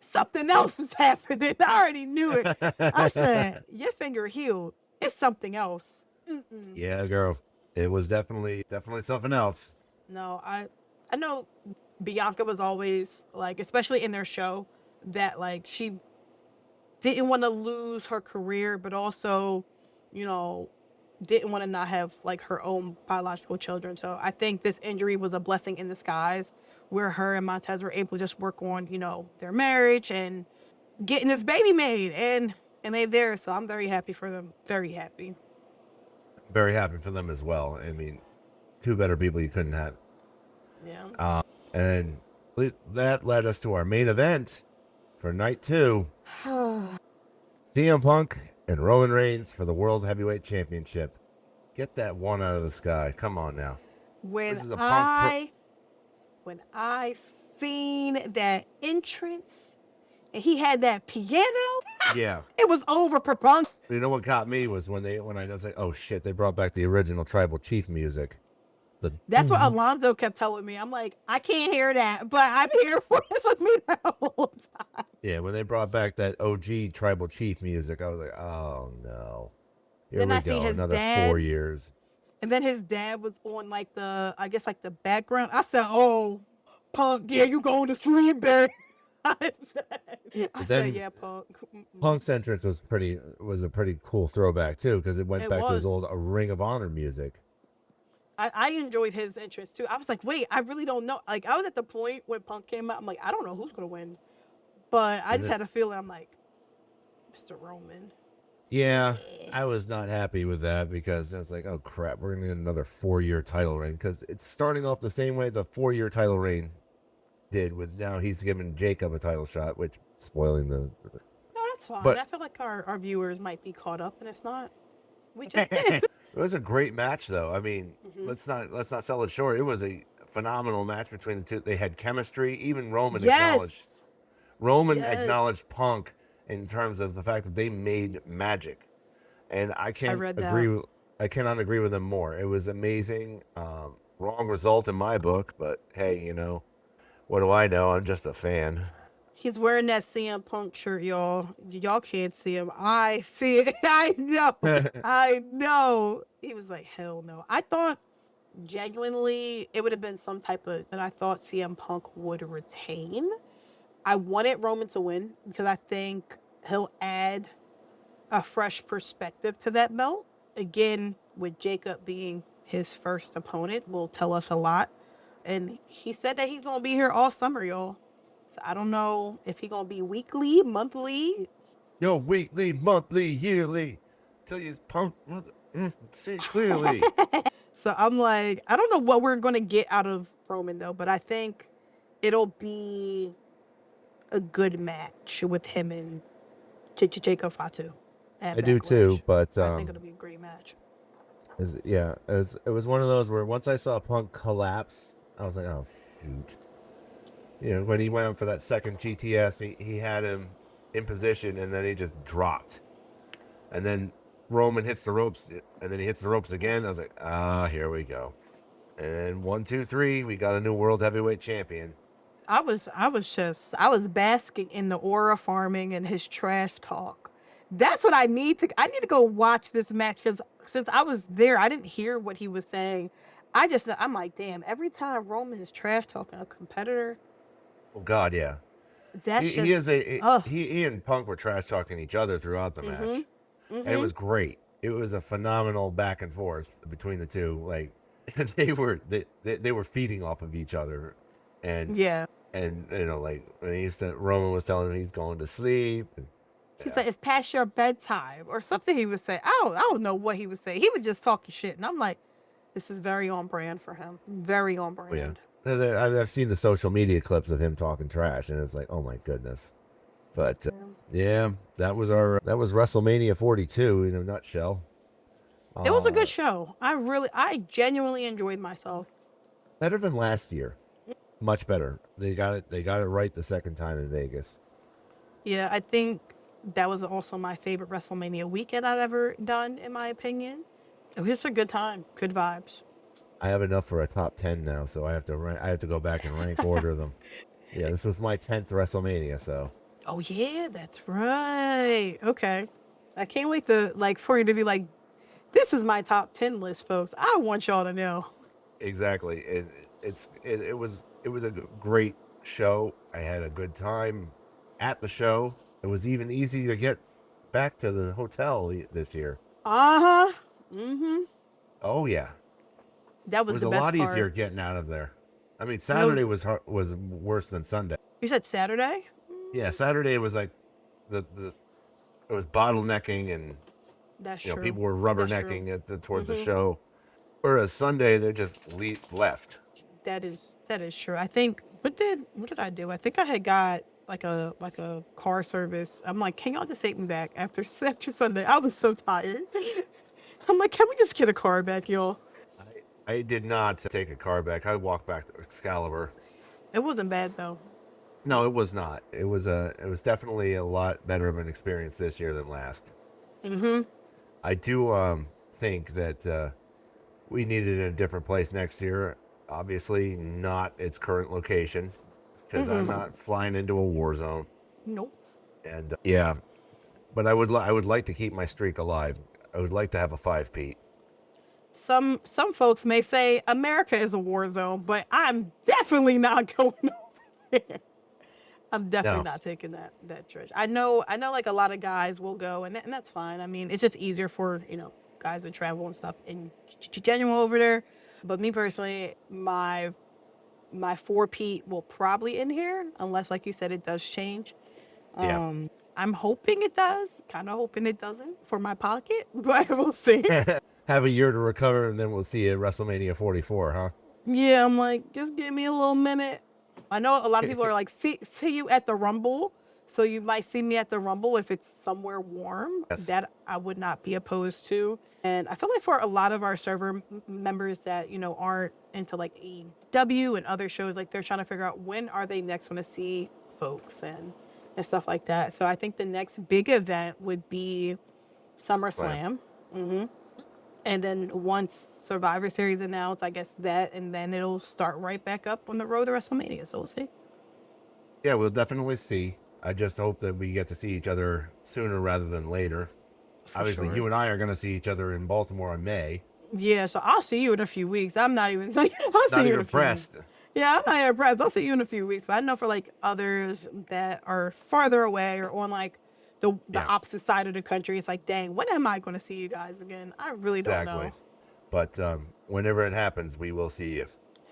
Something else is happening. I already knew it. I said, your finger healed. It's something else. Mm-mm. Yeah, girl. It was definitely something else. No, I know Bianca was always like, especially in their show, that like she didn't want to lose her career, but also, you know, didn't want to not have like her own biological children. So I think this injury was a blessing in disguise, where her and Montez were able to just work on, you know, their marriage and getting this baby made, and they're there. So I'm very happy for them. Very happy. Very happy for them as well. I mean, two better people you couldn't have. Yeah. And that led us to our main event for night 2. CM Punk and Roman Reigns for the World Heavyweight Championship. Get that one out of the sky. Come on now. When I seen that entrance and he had that piano, yeah, it was over for Punk. You know what got me was when I was like, oh shit, they brought back the original Tribal Chief music. That's what Alonzo kept telling me. I'm like, I can't hear that, but I'm here for this with me the whole time. Yeah, when they brought back that OG Tribal Chief music, I was like, oh no. Here then we I go, see his another dad, 4 years. And then his dad was on like I guess like the background. I said, oh, Punk, yeah, you going to sleep, babe. I said, yeah, Punk. Punk's entrance was a pretty cool throwback too, because it went back to his old Ring of Honor music. I enjoyed his entrance too. I was like, wait, I really don't know. Like, I was at the point when Punk came out, I'm like, I don't know who's gonna win, but I just had a feeling. I'm like, Mr. Roman. Yeah, I was not happy with that, because I was like, oh crap, we're gonna get another 4-year title reign, because it's starting off the same way the 4-year title reign did, with now he's giving Jacob a title shot, which spoiling the. No, that's fine. But I feel like our viewers might be caught up, and if not, we just did. It was a great match, though. I mean, let's not sell it short. It was a phenomenal match between the two. They had chemistry. Even Roman acknowledged Punk in terms of the fact that they made magic, and I cannot agree with them more. It was amazing. Wrong result in my book, but hey, you know, what do I know? I'm just a fan. He's wearing that CM Punk shirt, y'all. Y'all can't see him. I see it. I know. I know. He was like, hell no. I thought genuinely it would have been some type of, but I thought CM Punk would retain. I wanted Roman to win because I think he'll add a fresh perspective to that belt. Again, with Jacob being his first opponent, will tell us a lot. And he said that he's going to be here all summer, y'all. So I don't know if he's going to be weekly, monthly. Yo, weekly, monthly, yearly. Tell you it's Punk. See clearly. So I'm like, I don't know what we're going to get out of Roman, though. But I think it'll be a good match with him and Jacob Fatu. I do too, but I think it'll be a great match. It was one of those where once I saw Punk collapse, I was like, oh shoot. You know, when he went up for that second GTS, he had him in position, and then he just dropped. And then Roman hits the ropes, and then he hits the ropes again. I was like, here we go. And 1, 2, 3, we got a new World Heavyweight Champion. I was basking in the aura farming and his trash talk. That's what I need to. I need to go watch this match because since I was there, I didn't hear what he was saying. I'm like, damn. Every time Roman is trash talking a competitor, Oh God, yeah. that's He just is a oh. he and Punk were trash talking each other throughout the match, and it was great. It was a phenomenal back and forth between the two. Like they were feeding off of each other, and Yeah. like when Roman was telling him he's going to sleep. He said it's past your bedtime or something. He would say, I don't know what he would say. He would just talk shit, and I'm like, this is very on brand for him. Very on brand. I've seen the social media clips of him talking trash, and it's like, oh my goodness. But yeah, that was WrestleMania 42 in a nutshell. It was a good show. I genuinely enjoyed myself. Better than last year. Much better. They got it right the second time in Vegas. Yeah, I think that was also my favorite WrestleMania weekend I've ever done, in my opinion. It was just a good time, good vibes. I have enough for a top 10 now, so I have to go back and rank order them. Yeah, this was my 10th WrestleMania, so. Oh yeah, that's right. Okay. I can't wait for you to be like, this is my top 10 list, folks. I want y'all to know. Exactly. It was a great show. I had a good time at the show. It was even easy to get back to the hotel this year. Uh-huh. Mm-hmm. Oh yeah. That was It was the a best lot part. easier getting out of there. I mean, Saturday was worse than Sunday. You said Saturday? Yeah, Saturday was like it was bottlenecking, and That's true. people were rubbernecking toward the show. Whereas Sunday they just left. That is true. I think what did I do? I think I had got like a car service. I'm like, can y'all just take me back after Sunday? I was so tired. I'm like, can we just get a car back, y'all? I did not take a car back. I walked back to Excalibur. It wasn't bad though. No, it was not. It was definitely a lot better of an experience this year than last. I do think that we need it in a different place next year. Obviously, not its current location, because I'm not flying into a war zone. Nope. And yeah, but I would like to keep my streak alive. I would like to have a 5-peat. Some folks may say America is a war zone, but I'm definitely not going over there. I'm definitely not taking that trip. I know like a lot of guys will go, and that's fine. I mean, it's just easier for, guys to travel and stuff in general over there. But me personally, my 4-peat will probably end here, unless, like you said, it does change. I'm hoping it does. Kind of hoping it doesn't for my pocket, but we'll see. Have a year to recover, and then we'll see you at WrestleMania 44, huh? Yeah, I'm like, just give me a little minute. I know a lot of people are like, see you at the Rumble. So you might see me at the Rumble if it's somewhere warm. Yes. That I would not be opposed to. And I feel like for a lot of our server members that, aren't into like AEW and other shows, like they're trying to figure out when are they next going to see folks and stuff like that. So I think the next big event would be SummerSlam. And then once Survivor Series announced, I guess that, and then it'll start right back up on the road to WrestleMania. So we'll see. Yeah, we'll definitely see. I just hope that we get to see each other sooner rather than later. Obviously, you and I are going to see each other in Baltimore in May. Yeah, so I'll see you in a few weeks. I'm not even like, I'll see you in a few weeks. Yeah, I'm not even impressed. I'll see you in a few weeks. But I know for like others that are farther away or on like the opposite side of the country, it's like, dang, when am I going to see you guys again? I really don't know. But whenever it happens, we will see you.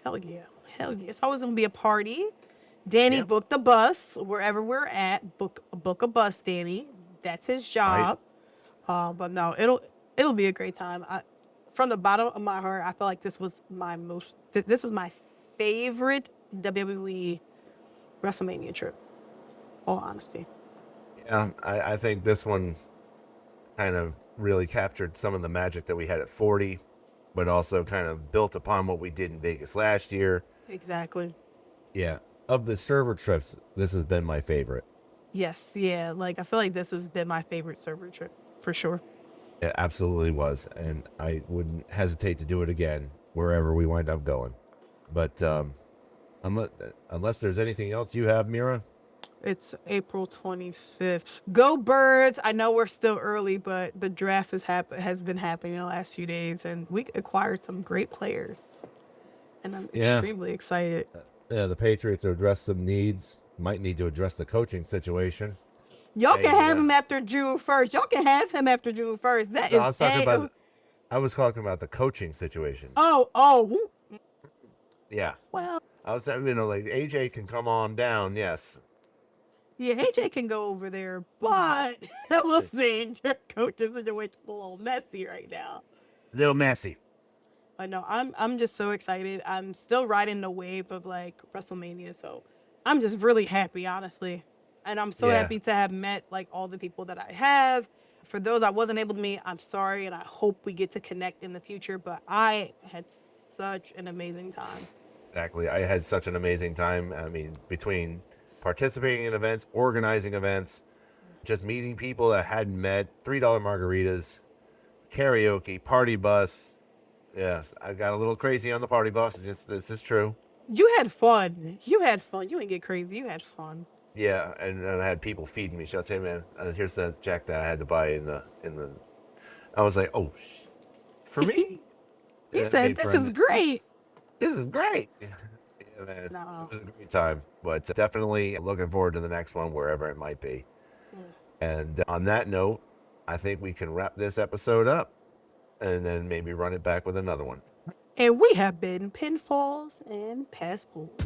Hell yeah. It's always going to be a party. Danny booked the bus wherever we're at. Book a bus, Danny. That's his job. Right. But no, it'll be a great time. From the bottom of my heart, I feel like this was my favorite WWE WrestleMania trip. All honesty. Yeah, I think this one kind of really captured some of the magic that we had at 40, but also kind of built upon what we did in Vegas last year. Exactly. Yeah. Of the server trips, this has been my favorite. Yes, yeah. Like I feel like this has been my favorite server trip for sure. It absolutely was, and I wouldn't hesitate to do it again wherever we wind up going. But unless there's anything else you have, Mirah? It's April 25th. Go Birds! I know we're still early, but the draft has been happening in the last few days, and we acquired some great players. And I'm Yeah. extremely excited. Yeah, the Patriots address some needs. Might need to address the coaching situation. Y'all Hey, can have yeah. him after June 1st. Y'all can have him after June 1st. That No, is I was talking about the coaching situation. Oh. Yeah. Well, I was saying, like AJ can come on down, yes. yeah, AJ can go over there, but we'll see. Your coaching situation's a little messy right now. Little messy. But no, I'm just so excited. I'm still riding the wave of like WrestleMania, so I'm just really happy, honestly. And I'm so happy to have met like all the people that I have. For those I wasn't able to meet, I'm sorry, and I hope we get to connect in the future. But I had such an amazing time. Exactly. I had such an amazing time. I mean, between participating in events, organizing events, just meeting people that I hadn't met, $3 margaritas, karaoke, party bus. Yes, I got a little crazy on the party bus. This is true. You had fun. You had fun. You didn't get crazy. You had fun. Yeah, and I had people feeding me shots. Hey man, here's the jack that I had to buy in the. I was like, oh, for me. He Yeah, said, "This is great." This is great. Yeah, man, No. it was a great time, but definitely looking forward to the next one, wherever it might be. And on that note, I think we can wrap this episode up, and then maybe run it back with another one. And we have been Pinfalls and Passports.